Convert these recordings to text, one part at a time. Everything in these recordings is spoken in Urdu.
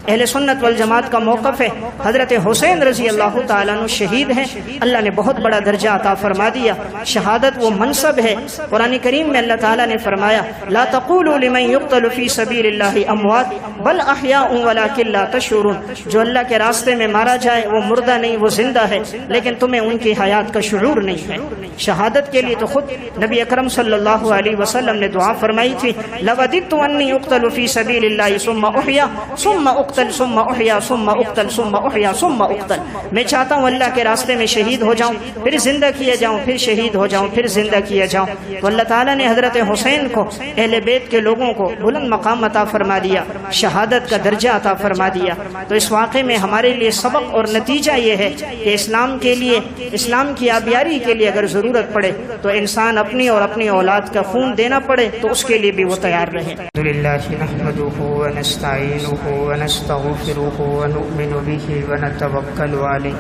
اہل سنت والجماعت کا موقف ہے حضرت حسین رضی اللہ تعالیٰ عنہ شہید ہیں، اللہ نے بہت بڑا درجہ عطا فرما دیا، شہادت وہ منصب ہے۔ قرآن کریم میں اللہ تعالیٰ نے فرمایا لا تقولوا لمن يقتل في سبيل الله اموات بل احياء ولكن لا تشعرون، جو اللہ کے راستے میں مارا جائے وہ مردہ نہیں، وہ زندہ ہے، لیکن تمہیں ان کی حیات کا شعور نہیں ہے۔ شہادت کے لیے تو خود نبی اکرم صلی اللہ علیہ وسلم نے دعا فرمائی تھی لوددت انی اقتل فی سبیل اللہ ثم احیا ثم اقتل ثم احیا ثم اقتل ثم احیا ثم اقتل، میں چاہتا ہوں اللہ کے راستے میں شہید ہو جاؤں، پھر زندہ کیا جاؤں، پھر شہید ہو جاؤں، پھر زندہ کیا جاؤں۔ تو اللہ تعالیٰ نے حضرت حسین کو، اہل بیت کے لوگوں کو بلند مقام عطا فرما دیا، شہادت کا درجہ عطا فرما دیا۔ تو اس واقعے میں ہمارے لیے سبق اور نتیجہ یہ ہے کہ اسلام کے لیے، اسلام کی آبیاری کے لیے اگر ضرورت پڑے تو انسان اپنی اور اپنی اولاد کا خون دینا پڑے تو اس کے لیے بھی وہ تیار رہے۔ الحمدللہ نحمدہ ونستعینہ ونستغفرہ ونؤمن بہ ونتوکل علیہ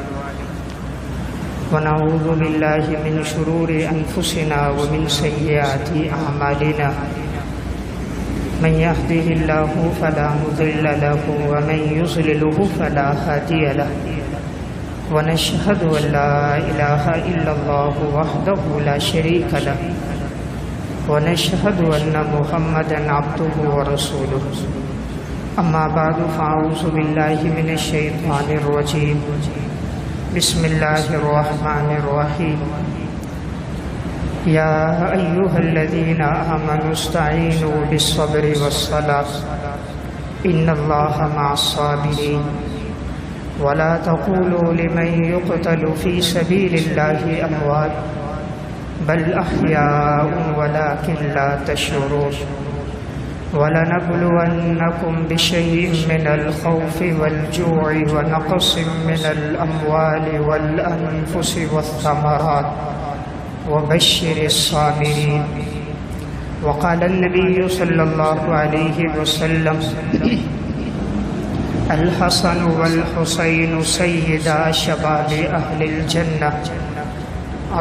ونعوذ باللہ من شرور انفسنا ومن سیئات اعمالنا من يهده الله فلا مضل له ومن يضلل فلا هادي له ونشهد أن لا إله إلا الله وحده لا شريك له ونشهد أن محمدا عبده ورسوله أما بعد فأعوذ بالله من الشيطان الرجيم بسم الله الرحمن الرحيم يا أيها الذين آمنوا استعينوا بالصبر والصلاة إن الله مع الصابرين ولا تقولوا لمن يقتل في سبيل الله أموات بل أحياء ولكن لا تشعرون ولنبلونكم بشيء من الخوف والجوع ونقص من الأموال والأنفس والثمرات وبشر الصابرين وقال النبي صلى الله عليه وسلم الحسن والحسين سيدا شباب أهل الجنة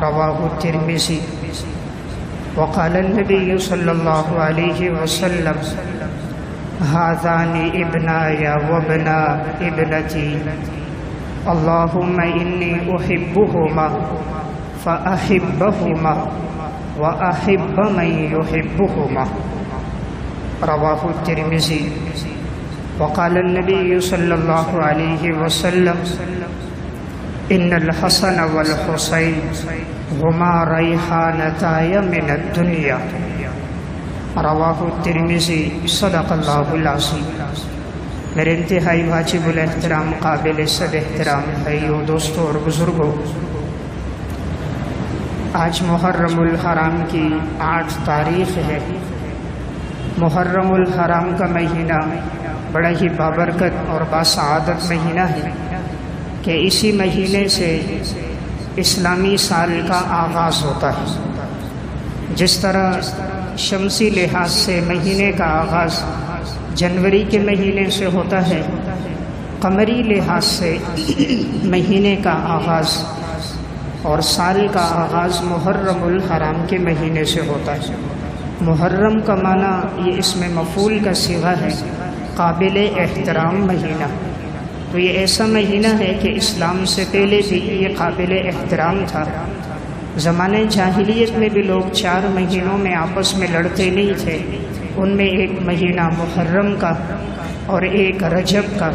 رواه الترمذي وقال النبي صلى الله عليه وسلم هذان ابناي وابنا ابنتي اللهم إني أحبهما فأحبهما وأحب من يحبهما رواه الترمذي وقال النبي صلى الله عليه وسلم إن الحسن والحسين هما ريحانتاي من الدنيا رواہ الترمذی صدق اللہ العظیم۔ میرے انتہائی واجب الاحترام، قابل صد احترام بھائیو، دوستو اور بزرگوں، آج محرم الحرام کی 8 تاریخ ہے۔ محرم الحرام کا مہینہ بڑا ہی بابرکت اور باسعادت مہینہ ہے کہ اسی مہینے سے اسلامی سال کا آغاز ہوتا ہے۔ جس طرح شمسی لحاظ سے مہینے کا آغاز جنوری کے مہینے سے ہوتا ہے، قمری لحاظ سے مہینے کا آغاز اور سال کا آغاز محرم الحرام کے مہینے سے ہوتا ہے۔ محرم کا معنی یہ اسم مفعول کا صیغہ ہے، قابل احترام مہینہ۔ تو یہ ایسا مہینہ ہے کہ اسلام سے پہلے بھی یہ قابل احترام تھا۔ زمانے جاہلیت میں بھی لوگ 4 مہینوں میں آپس میں لڑتے نہیں تھے، ان میں ایک مہینہ محرم کا اور ایک رجب کا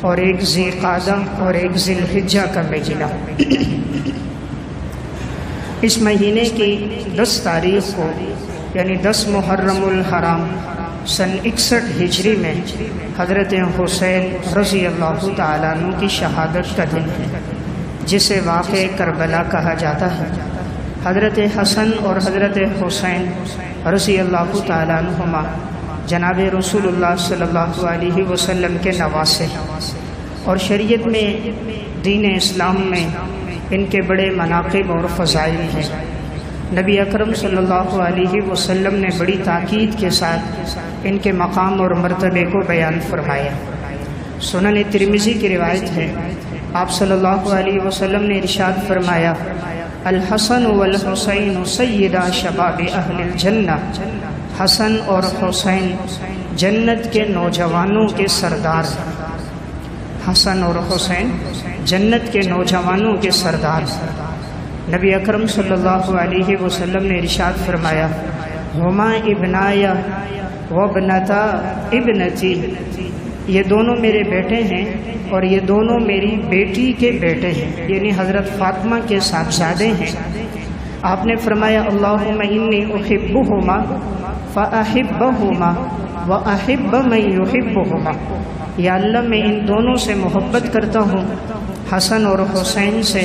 اور ایک ذی قعدہ اور ایک ذی الحجہ کا مہینہ۔ اس مہینے کی 10 تاریخ کو یعنی 10 محرم الحرام سن 61 ہجری میں حضرت حسین رضی اللہ تعالیٰ عنہ کی شہادت کا دن ہے، جسے واقع کربلا کہا جاتا ہے۔ حضرت حسن اور حضرت حسین رضی اللہ تعالیٰ عنہما جناب رسول اللہ صلی اللہ علیہ وسلم کے نواسے اور شریعت میں، دین اسلام میں ان کے بڑے مناقب اور فضائل ہیں۔ نبی اکرم صلی اللہ علیہ وسلم نے بڑی تاکید کے ساتھ ان کے مقام اور مرتبے کو بیان فرمایا۔ سنن ترمذی کی روایت ہے، آپ صلی اللہ علیہ وسلم نے ارشاد فرمایا الحسن والحسین سیدا شباب اہل الجنہ، حسن اور حسین جنت کے نوجوانوں کے سردار ہیں۔ حسن اور حسین جنت کے نوجوانوں کے سردار۔ نبی اکرم صلی اللہ علیہ وسلم نے ارشاد فرمایا، ہما ابنایا وابنتا ابنتی، یہ دونوں میرے بیٹے ہیں اور یہ دونوں میری بیٹی کے بیٹے ہیں، یعنی حضرت فاطمہ کے صاحبزادے ہیں۔ آپ نے فرمایا، اللہم انی احبہما فاحبہما واحب من یحبہما، یا اللہ میں ان دونوں سے محبت کرتا ہوں، حسن اور حسین سے،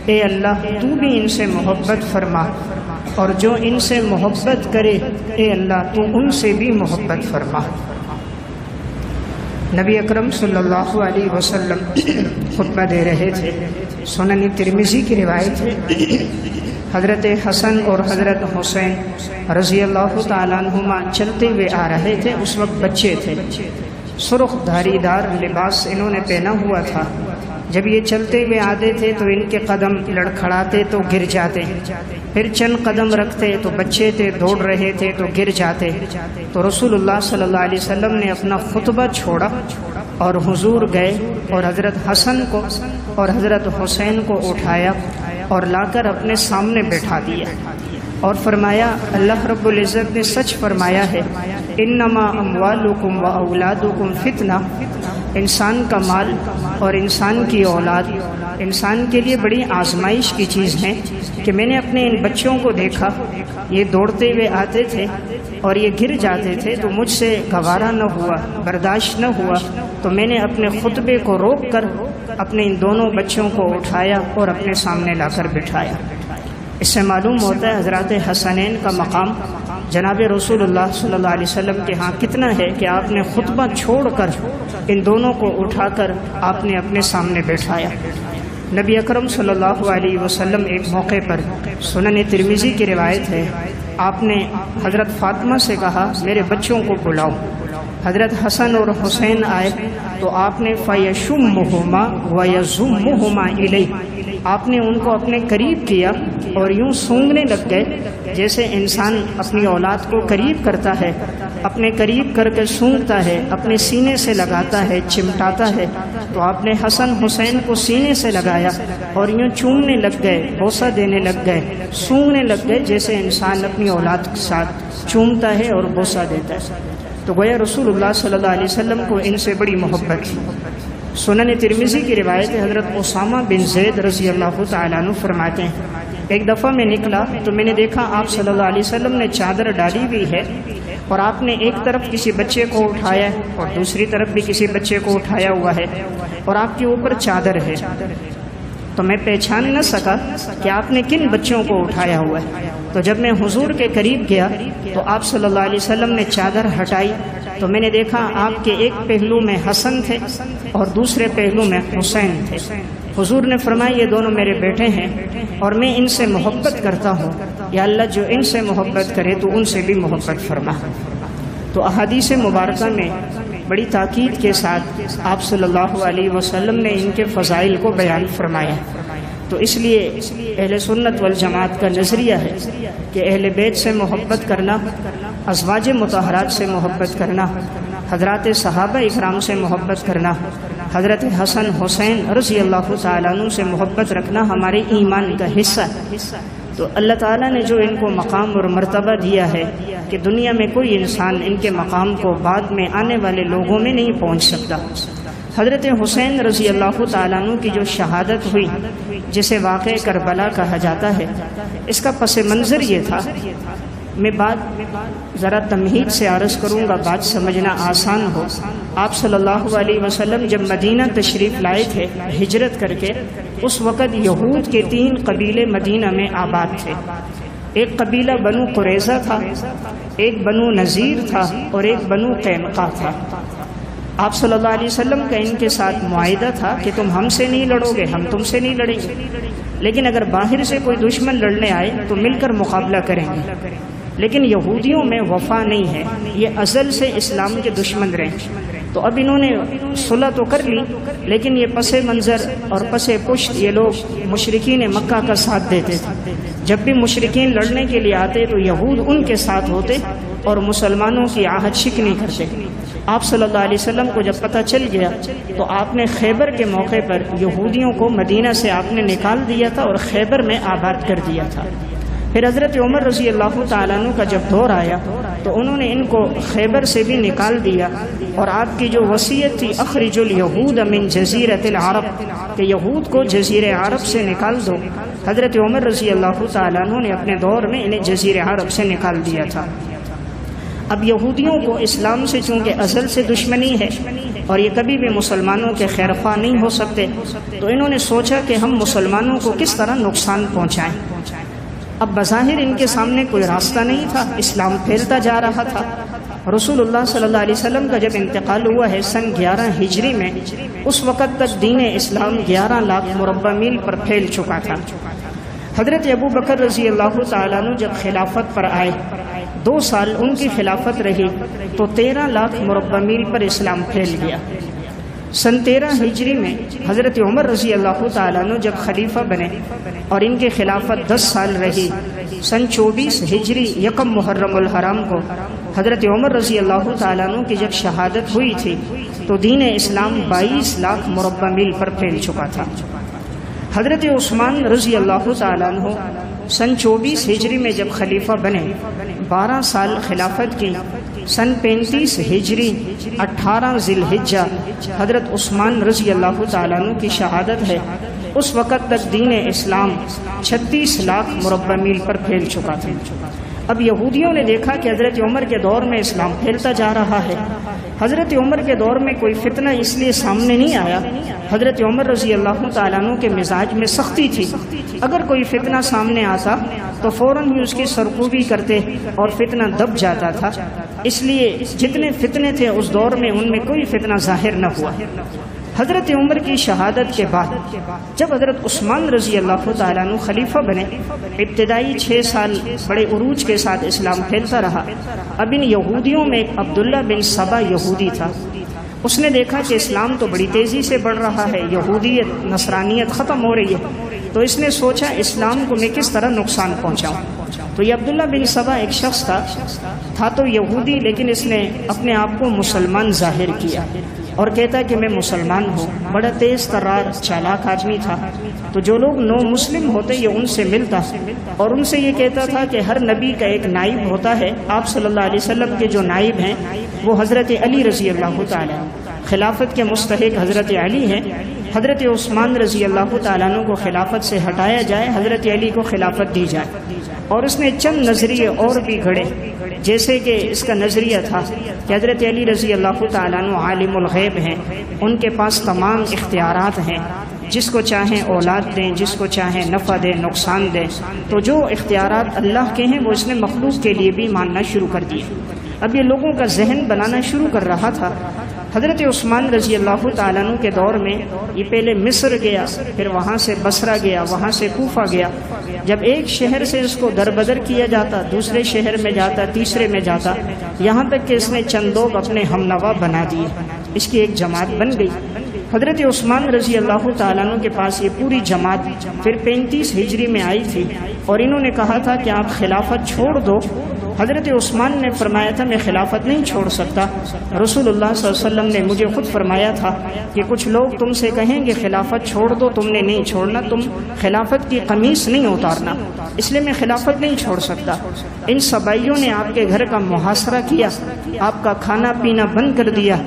اے اللہ تو بھی ان سے محبت فرما، اور جو ان سے محبت کرے اے اللہ تو ان سے بھی محبت فرما۔ نبی اکرم صلی اللہ علیہ وسلم خطبہ دے رہے تھے، سنن ترمذی کی روایت ہے، حضرت حسن اور حضرت حسین رضی اللہ تعالیٰ عنہما چلتے ہوئے آ رہے تھے، اس وقت بچے تھے، سرخ دھاری دار لباس انہوں نے پہنا ہوا تھا۔ جب یہ چلتے ہوئے آتے تھے تو ان کے قدم لڑکھڑاتے تو گر جاتے، پھر چند قدم رکھتے تو بچے تھے دوڑ رہے تھے تو گر جاتے، تو رسول اللہ صلی اللہ علیہ وسلم نے اپنا خطبہ چھوڑا اور حضور گئے اور حضرت حسن کو اور حضرت حسین کو اٹھایا اور لا کر اپنے سامنے بٹھا دیا، اور فرمایا، اللہ رب العزت نے سچ فرمایا ہے، انما اموالکم و اولادکم فتنہ، انسان کا مال اور انسان کی اولاد انسان کے لیے بڑی آزمائش کی چیز ہے، کہ میں نے اپنے ان بچوں کو دیکھا، یہ دوڑتے ہوئے آتے تھے اور یہ گر جاتے تھے، تو مجھ سے گوارا نہ ہوا، برداشت نہ ہوا، تو میں نے اپنے خطبے کو روک کر اپنے ان دونوں بچوں کو اٹھایا اور اپنے سامنے لا کر بٹھایا۔ اس سے معلوم ہوتا ہے حضرات حسنین کا مقام جناب رسول اللہ صلی اللہ علیہ وسلم کے ہاں کتنا ہے، کہ آپ نے خطبہ چھوڑ کر ان دونوں کو اٹھا کر آپ نے اپنے سامنے بیٹھایا۔ نبی اکرم صلی اللہ علیہ وسلم ایک موقع پر، سنن ترمذی کی روایت ہے، آپ نے حضرت فاطمہ سے کہا، میرے بچوں کو بلاؤ۔ حضرت حسن اور حسین آئے تو آپ نے فَيَشُمُّهُمَا وَيَزُمُّهُمَا إِلَيْهِ، آپ نے ان کو اپنے قریب کیا اور یوں سونگنے لگ گئے، جیسے انسان اپنی اولاد کو قریب کرتا ہے، اپنے قریب کر کے سونگتا ہے، اپنے سینے سے لگاتا ہے، چمٹاتا ہے، تو آپ نے حسن حسین کو سینے سے لگایا اور یوں چومنے لگ گئے، بوسہ دینے لگ گئے، سونگنے لگ گئے، جیسے انسان اپنی اولاد کے ساتھ چومتا ہے اور بوسہ دیتا ہے۔ تو گویا رسول اللہ صلی اللہ علیہ وسلم کو ان سے بڑی محبت تھی۔ سنن ترمذی کی روایت ہے، حضرت اسامہ بن زید رضی اللہ تعالیٰ عنہ فرماتے ہیں، ایک دفعہ میں نکلا تو میں نے دیکھا آپ صلی اللہ علیہ وسلم نے چادر ڈالی ہوئی ہے، اور آپ نے ایک طرف کسی بچے کو اٹھایا اور دوسری طرف بھی کسی بچے کو اٹھایا ہوا ہے، اور آپ کے اوپر چادر ہے، تو میں پہچان نہ سکا کہ آپ نے کن بچوں کو اٹھایا ہوا ہے۔ تو جب میں حضور کے قریب گیا تو آپ صلی اللہ علیہ وسلم نے چادر ہٹائی تو میں نے دیکھا آپ کے ایک پہلو میں حسن تھے اور دوسرے پہلو میں حسین تھے۔ حضور نے فرمایا، یہ دونوں میرے بیٹے ہیں اور میں ان سے محبت کرتا ہوں، یا اللہ جو ان سے محبت کرے تو ان سے بھی محبت فرما۔ تو احادیث مبارکہ میں بڑی تاکید کے ساتھ آپ صلی اللہ علیہ وسلم نے ان کے فضائل کو بیان فرمایا۔ تو اس لیے اہل سنت والجماعت کا نظریہ ہے کہ اہل بیت سے محبت کرنا، ازواج مطہرات سے محبت کرنا، حضرات صحابہ اکرام سے محبت کرنا، حضرت حسن حسین رضی اللہ تعالیٰ عنہ سے محبت رکھنا ہمارے ایمان کا حصہ ہے۔ تو اللہ تعالیٰ نے جو ان کو مقام اور مرتبہ دیا ہے کہ دنیا میں کوئی انسان ان کے مقام کو بعد میں آنے والے لوگوں میں نہیں پہنچ سکتا۔ حضرت حسین رضی اللہ تعالیٰ عنہ کی جو شہادت ہوئی، جسے واقعہ کربلا کہا جاتا ہے، اس کا پس منظر یہ تھا، میں بات ذرا تمہید سے عرض کروں گا، بات سمجھنا آسان ہو۔ آپ صلی اللہ علیہ وسلم جب مدینہ تشریف لائے تھے ہجرت کر کے، اس وقت یہود کے 3 قبیلے مدینہ میں آباد تھے۔ ایک قبیلہ بنو قریظہ تھا، ایک بنو نذیر تھا اور ایک بنو قینقاع تھا۔ آپ صلی اللہ علیہ وسلم کا ان کے ساتھ معاہدہ تھا کہ تم ہم سے نہیں لڑو گے، ہم تم سے نہیں لڑیں گے، لیکن اگر باہر سے کوئی دشمن لڑنے آئے تو مل کر مقابلہ کریں گے۔ لیکن یہودیوں میں وفا نہیں ہے، یہ ازل سے اسلام کے دشمن رہے۔ تو اب انہوں نے صلح تو کر لی، لیکن یہ پس منظر اور پس پشت یہ لوگ مشرکین مکہ کا ساتھ دیتے تھے۔ جب بھی مشرکین لڑنے کے لیے آتے تو یہود ان کے ساتھ ہوتے اور مسلمانوں کی عہد شکنی کرتے۔ آپ صلی اللہ علیہ وسلم کو جب پتہ چل گیا تو آپ نے خیبر کے موقع پر یہودیوں کو مدینہ سے آپ نے نکال دیا تھا اور خیبر میں آباد کر دیا تھا۔ پھر حضرت عمر رضی اللہ تعالیٰ عنہ کا جب دور آیا تو انہوں نے ان کو خیبر سے بھی نکال دیا، اور آپ کی جو وصیت تھی اخرج الیہود من جزیرۃ العرب، کہ یہود کو جزیرہ عرب سے نکال دو، حضرت عمر رضی اللہ تعالیٰ عنہ نے اپنے دور میں انہیں جزیرہ عرب سے نکال دیا تھا۔ اب یہودیوں کو اسلام سے چونکہ ازل سے دشمنی ہے اور یہ کبھی بھی مسلمانوں کے خیرخواہ نہیں ہو سکتے، تو انہوں نے سوچا کہ ہم مسلمانوں کو کس طرح نقصان پہنچائیں۔ اب بظاہر ان کے سامنے کوئی راستہ نہیں تھا، اسلام پھیلتا جا رہا تھا۔ رسول اللہ صلی اللہ علیہ وسلم کا جب انتقال ہوا ہے سن 11 ہجری میں، اس وقت تک دین اسلام 11 لاکھ مربع میل پر پھیل چکا تھا۔ حضرت ابو بکر رضی اللہ تعالیٰ عنہ جب خلافت پر آئے، 2 سال ان کی خلافت رہی تو 13 لاکھ مربع میل پر اسلام پھیل گیا۔ سن 13 ہجری میں حضرت عمر رضی اللہ تعالیٰ عنہ جب خلیفہ بنے اور ان کی خلافت 10 سال رہی، سن 24 ہجری 1 محرم الحرام کو حضرت عمر رضی اللہ تعالیٰ عنہ کی جب شہادت ہوئی تھی تو دین اسلام 22 لاکھ مربع میل پر پھیل چکا تھا۔ حضرت عثمان رضی اللہ تعالیٰ عنہ سن 24 ہجری میں جب خلیفہ بنے، 12 سال خلافت کی، سن 35 ہجری 18 ذی الحجہ حضرت عثمان رضی اللہ تعالیٰ عنہ کی شہادت ہے۔ اس وقت تک دین اسلام 36 لاکھ مربع میل پر پھیل چکا تھا۔ اب یہودیوں نے دیکھا کہ حضرت عمر کے دور میں اسلام پھیلتا جا رہا ہے۔ حضرت عمر کے دور میں کوئی فتنہ اس لیے سامنے نہیں آیا، حضرت عمر رضی اللہ تعالیٰ عنہ کے مزاج میں سختی تھی، اگر کوئی فتنہ سامنے آتا تو فوراً ہی اس کی سرکوبی کرتے اور فتنہ دب جاتا تھا، اس لیے جتنے فتنے تھے اس دور میں ان میں کوئی فتنہ ظاہر نہ ہوا۔ حضرت عمر کی شہادت کے بعد جب حضرت عثمان رضی اللہ تعالیٰ عنہ خلیفہ بنے، ابتدائی 6 سال بڑے عروج کے ساتھ اسلام پھیلتا رہا۔ اب ان یہودیوں میں ایک عبداللہ بن سبا یہودی تھا، اس نے دیکھا کہ اسلام تو بڑی تیزی سے بڑھ رہا ہے، یہودیت نصرانیت ختم ہو رہی ہے، تو اس نے سوچا اسلام کو میں کس طرح نقصان پہنچاؤں۔ تو یہ عبداللہ بن سبا ایک شخص تھا تو یہودی، لیکن اس نے اپنے آپ کو مسلمان ظاہر کیا اور کہتا کہ میں مسلمان ہوں۔ بڑا تیز ترار چالاک آدمی تھا، تو جو لوگ نو مسلم ہوتے یہ ان سے ملتا اور ان سے یہ کہتا تھا کہ ہر نبی کا ایک نائب ہوتا ہے، آپ صلی اللہ علیہ وسلم کے جو نائب ہیں وہ حضرت علی رضی اللہ تعالیٰ، خلافت کے مستحق حضرت علی ہیں، حضرت عثمان رضی اللہ تعالیٰ عنہ کو خلافت سے ہٹایا جائے، حضرت علی کو خلافت دی جائے۔ اور اس نے چند نظریے اور بھی گھڑے، جیسے کہ اس کا نظریہ تھا کہ حضرت علی رضی اللہ تعالیٰ عنہ عالم الغیب ہیں، ان کے پاس تمام اختیارات ہیں، جس کو چاہیں اولاد دیں، جس کو چاہیں نفع دیں، نقصان دیں، تو جو اختیارات اللہ کے ہیں وہ اس نے مخلوق کے لیے بھی ماننا شروع کر دیے۔ اب یہ لوگوں کا ذہن بنانا شروع کر رہا تھا۔ حضرت عثمان رضی اللہ تعالیٰ عنہ کے دور میں یہ پہلے مصر گیا، پھر وہاں سے بصرہ گیا، وہاں سے کوفہ گیا۔ جب ایک شہر سے اس کو دربدر کیا جاتا، دوسرے شہر میں جاتا، تیسرے میں جاتا، یہاں تک کہ اس نے چند لوگ اپنے ہم نوا بنا دیے، اس کی ایک جماعت بن گئی۔ حضرت عثمان رضی اللہ تعالیٰ عنہ کے پاس یہ پوری جماعت پھر 35 ہجری میں آئی تھی اور انہوں نے کہا تھا کہ آپ خلافت چھوڑ دو۔ حضرت عثمان نے فرمایا تھا میں خلافت نہیں چھوڑ سکتا، رسول اللہ صلی اللہ علیہ وسلم نے مجھے خود فرمایا تھا کہ کچھ لوگ تم سے کہیں گے خلافت چھوڑ دو، تم نے نہیں چھوڑنا، تم خلافت کی قمیص نہیں اتارنا، اس لیے میں خلافت نہیں چھوڑ سکتا۔ ان سبائیوں نے آپ کے گھر کا محاصرہ کیا، آپ کا کھانا پینا بند کر دیا۔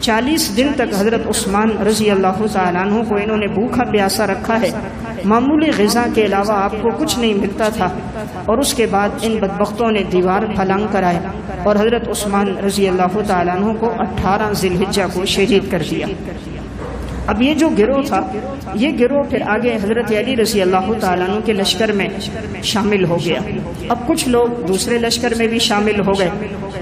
40 دن تک حضرت عثمان رضی اللہ تعالیٰ عنہ کو انہوں نے بھوکا پیاسا رکھا ہے، معمولی غذا کے علاوہ آپ کو کچھ نہیں ملتا تھا، اور اس کے بعد ان بدبختوں نے دیوار پھلانگ کرائے اور حضرت عثمان رضی اللہ تعالیٰ عنہ کو 18 ذی الحجہ کو شہید کر دیا۔ اب یہ جو گروہ تھا، یہ گروہ پھر آگے حضرت علی رضی اللہ تعالیٰ عنہ کے لشکر میں شامل ہو گیا۔ اب کچھ لوگ دوسرے لشکر میں بھی شامل ہو گئے،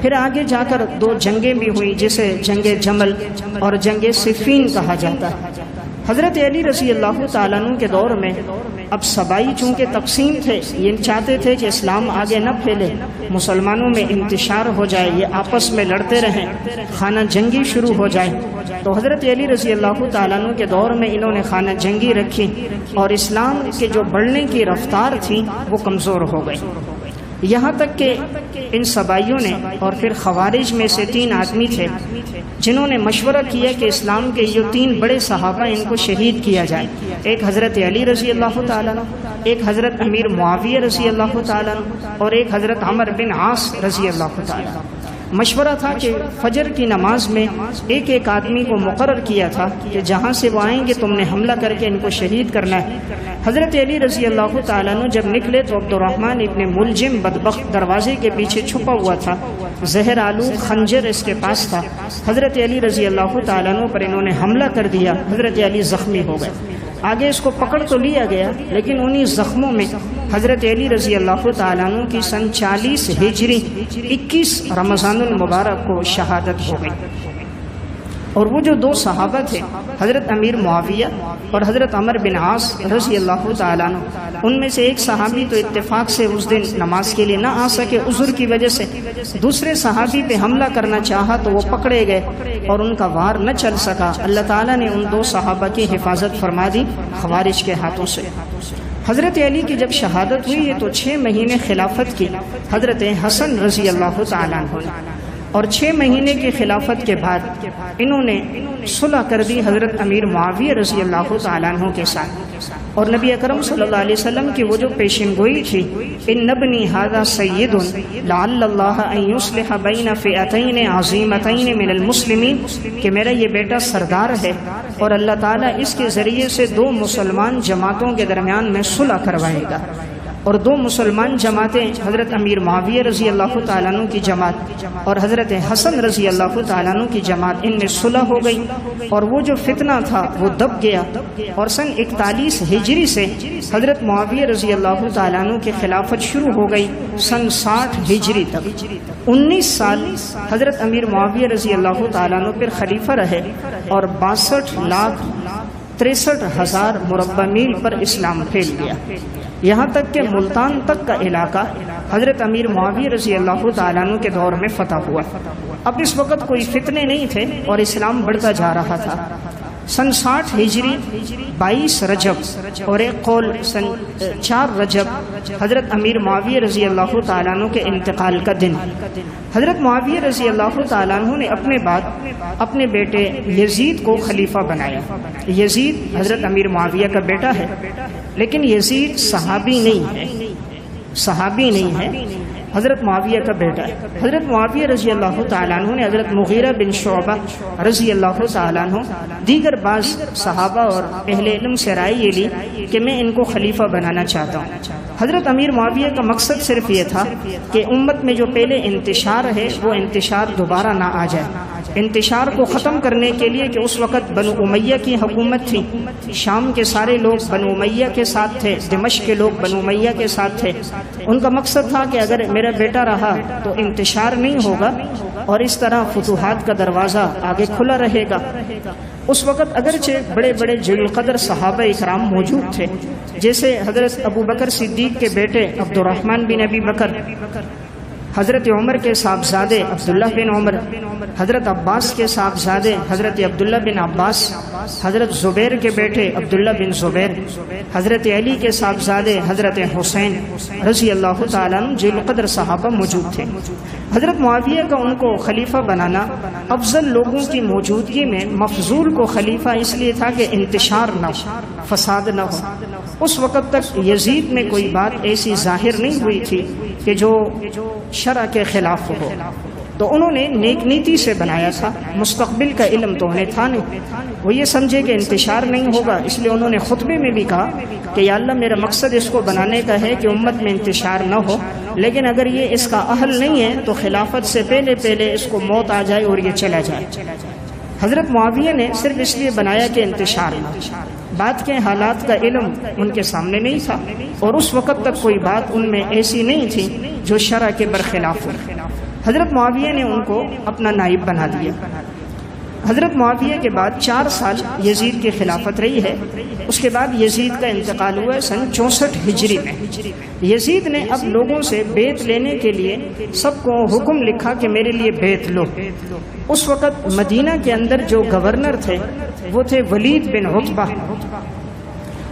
پھر آگے جا کر 2 جنگیں بھی ہوئیں، جسے جنگ جمل اور جنگ صفین کہا جاتا ہے۔ حضرت علی رضی اللہ تعالیٰ عنہ کے دور میں اب سبائی چونکہ تقسیم تھے، یہ چاہتے تھے کہ اسلام آگے نہ پھیلے، مسلمانوں میں انتشار ہو جائے، یہ آپس میں لڑتے رہیں، خانہ جنگی شروع ہو جائے۔ تو حضرت علی رضی اللہ تعالیٰ عنہ کے دور میں انہوں نے خانہ جنگی رکھی اور اسلام کے جو بڑھنے کی رفتار تھی وہ کمزور ہو گئی۔ یہاں تک کہ ان سبائیوں نے اور پھر خوارج میں سے 3 آدمی تھے جنہوں نے مشورہ کیا کہ اسلام کے یہ 3 بڑے صحابہ ان کو شہید کیا جائے، ایک حضرت علی رضی اللہ تعالیٰ عنہ، ایک حضرت امیر معاویہ رضی اللہ تعالیٰ عنہ، اور ایک حضرت عمر بن عاص رضی اللہ تعالیٰ عنہ۔ مشورہ تھا کہ فجر کی نماز میں ایک ایک آدمی کو مقرر کیا تھا کہ جہاں سے وہ آئیں گے تم نے حملہ کر کے ان کو شہید کرنا ہے۔ حضرت علی رضی اللہ تعالیٰ عنہ جب نکلے تو عبد الرحمن ابن ملجم بدبخت دروازے کے پیچھے چھپا ہوا تھا، زہر آلود خنجر اس کے پاس تھا۔ حضرت علی رضی اللہ تعالیٰ عنہ پر انہوں نے حملہ کر دیا، حضرت علی زخمی ہو گئے۔ آگے اس کو پکڑ تو لیا گیا لیکن انہی زخموں میں حضرت علی رضی اللہ تعالیٰ عنہ کی سن 40 ہجری 21 رمضان المبارک کو شہادت ہو گئی۔ اور وہ جو 2 صحابہ تھے حضرت امیر معاویہ اور حضرت عمر بن عاص رضی اللہ تعالیٰ عنہ، ان میں سے ایک صحابی تو اتفاق سے اس دن نماز کے لیے نہ آ سکے عذر کی وجہ سے، دوسرے صحابی پہ حملہ کرنا چاہا تو وہ پکڑے گئے اور ان کا وار نہ چل سکا۔ اللہ تعالیٰ نے ان 2 صحابہ کی حفاظت فرما دی خوارج کے ہاتھوں سے۔ حضرت علی کی جب شہادت ہوئی ہے تو 6 مہینے خلافت کی حضرت حسن رضی اللہ تعالیٰ عنہ نے، اور 6 مہینے کی خلافت کے بعد انہوں نے صلح کر دی حضرت امیر معاویہ رضی اللہ تعالیٰ عنہ کے ساتھ، اور نبی اکرم صلی اللہ علیہ وسلم کی وہ جو پیشن گوئی تھی، ان ابنی ھذا سید لعل اللہ ان یصلح بین فئتین عظیمتین من المسلمین، کہ میرا یہ بیٹا سردار ہے اور اللہ تعالیٰ اس کے ذریعے سے 2 مسلمان جماعتوں کے درمیان میں صلح کروائے گا۔ اور 2 مسلمان جماعتیں حضرت امیر معاویہ رضی اللہ تعالیٰ عنہ کی جماعت اور حضرت حسن رضی اللہ تعالیٰ عنہ کی جماعت، ان میں صلح ہو گئی اور وہ جو فتنہ تھا وہ دب گیا۔ اور سن 41 ہجری سے حضرت معاویہ رضی اللہ تعالیٰ عنہ کی خلافت شروع ہو گئی سن 60 ہجری تک۔ 19 سال حضرت امیر معاویہ رضی اللہ تعالیٰ عنہ پھر خلیفہ رہے اور 62,63,000 مربع میل پر اسلام پھیل گیا، یہاں تک کہ ملتان تک کا علاقہ حضرت امیر معاویہ رضی اللہ تعالیٰ عنہ کے دور میں فتح ہوا۔ اب اس وقت کوئی فتنے نہیں تھے اور اسلام بڑھتا جا رہا تھا۔ سن 60 ہجری 22 رجب اور ایک قول سن 4 رجب حضرت امیر معاویہ رضی اللہ تعالیٰ عنہ کے انتقال کا دن، حضرت معاویہ رضی اللہ تعالیٰ عنہ نے اپنے بعد اپنے بیٹے یزید کو خلیفہ بنایا۔ یزید حضرت امیر معاویہ کا بیٹا ہے لیکن یزید صحابی نہیں ہے، حضرت معاویہ کا بیٹا ہے۔ حضرت معاویہ رضی اللہ تعالیٰ عنہ نے حضرت مغیرہ بن شعبہ رضی اللہ تعالیٰ عنہ دیگر بعض صحابہ اور اہل علم سے رائے یہ لی کہ میں ان کو خلیفہ بنانا چاہتا ہوں۔ حضرت امیر معاویہ کا مقصد صرف یہ تھا کہ امت میں جو پہلے انتشار ہے وہ انتشار دوبارہ نہ آ جائے، انتشار کو ختم کرنے کے لیے کہ اس وقت بنو امیہ کی حکومت تھی، شام کے سارے لوگ بنو امیہ کے ساتھ تھے، دمشق کے لوگ بنو امیہ کے ساتھ تھے۔ ان کا مقصد تھا کہ اگر میرا بیٹا رہا تو انتشار نہیں ہوگا اور اس طرح فتوحات کا دروازہ آگے کھلا رہے گا۔ اس وقت اگرچہ بڑے بڑے جلیل القدر صحابہ اکرام موجود تھے، جیسے حضرت ابو بکر صدیق کے بیٹے عبد الرحمن بن ابی بکر، حضرت عمر کے صاحبزادے عبداللہ بن عمر، حضرت عباس کے صاحبزادے حضرت عبداللہ بن عباس، حضرت زبیر کے بیٹے عبداللہ بن زبیر، حضرت علی کے صاحبزادے حضرت حسین رضی اللہ تعالیٰ عنہ جلیل القدر صحابہ موجود تھے۔ حضرت معاویہ کا ان کو خلیفہ بنانا افضل لوگوں کی موجودگی میں مفضول کو خلیفہ اس لیے تھا کہ انتشار نہ ہو، فساد نہ ہو۔ اس وقت تک یزید میں کوئی بات ایسی ظاہر نہیں ہوئی تھی کہ جو شرع کے خلاف ہو، تو انہوں نے نیک نیتی سے بنایا تھا، مستقبل کا علم تو انہیں تھا نہیں، وہ یہ سمجھے کہ انتشار نہیں ہوگا، اس لیے انہوں نے خطبے میں بھی کہا کہ یا اللہ میرا مقصد اس کو بنانے کا ہے کہ امت میں انتشار نہ ہو، لیکن اگر یہ اس کا اہل نہیں ہے تو خلافت سے پہلے اس کو موت آ جائے اور یہ چلا جائے۔ حضرت معاویہ نے صرف اس لیے بنایا کہ انتشار نہ، بات کے حالات کا علم ان کے سامنے نہیں تھا اور اس وقت تک کوئی بات ان میں ایسی نہیں تھی جو شرع کے برخلاف ہو۔ حضرت معاویہ نے ان کو اپنا نائب بنا دیا۔ حضرت معاویہ کے بعد 4 سال یزید کی خلافت رہی ہے، اس کے بعد یزید کا انتقال ہوا سن 64 ہجری میں۔ یزید نے اب لوگوں سے بیعت لینے کے لیے سب کو حکم لکھا کہ میرے لیے بیعت لو۔ اس وقت مدینہ کے اندر جو گورنر تھے وہ تھے ولید بن عتبہ،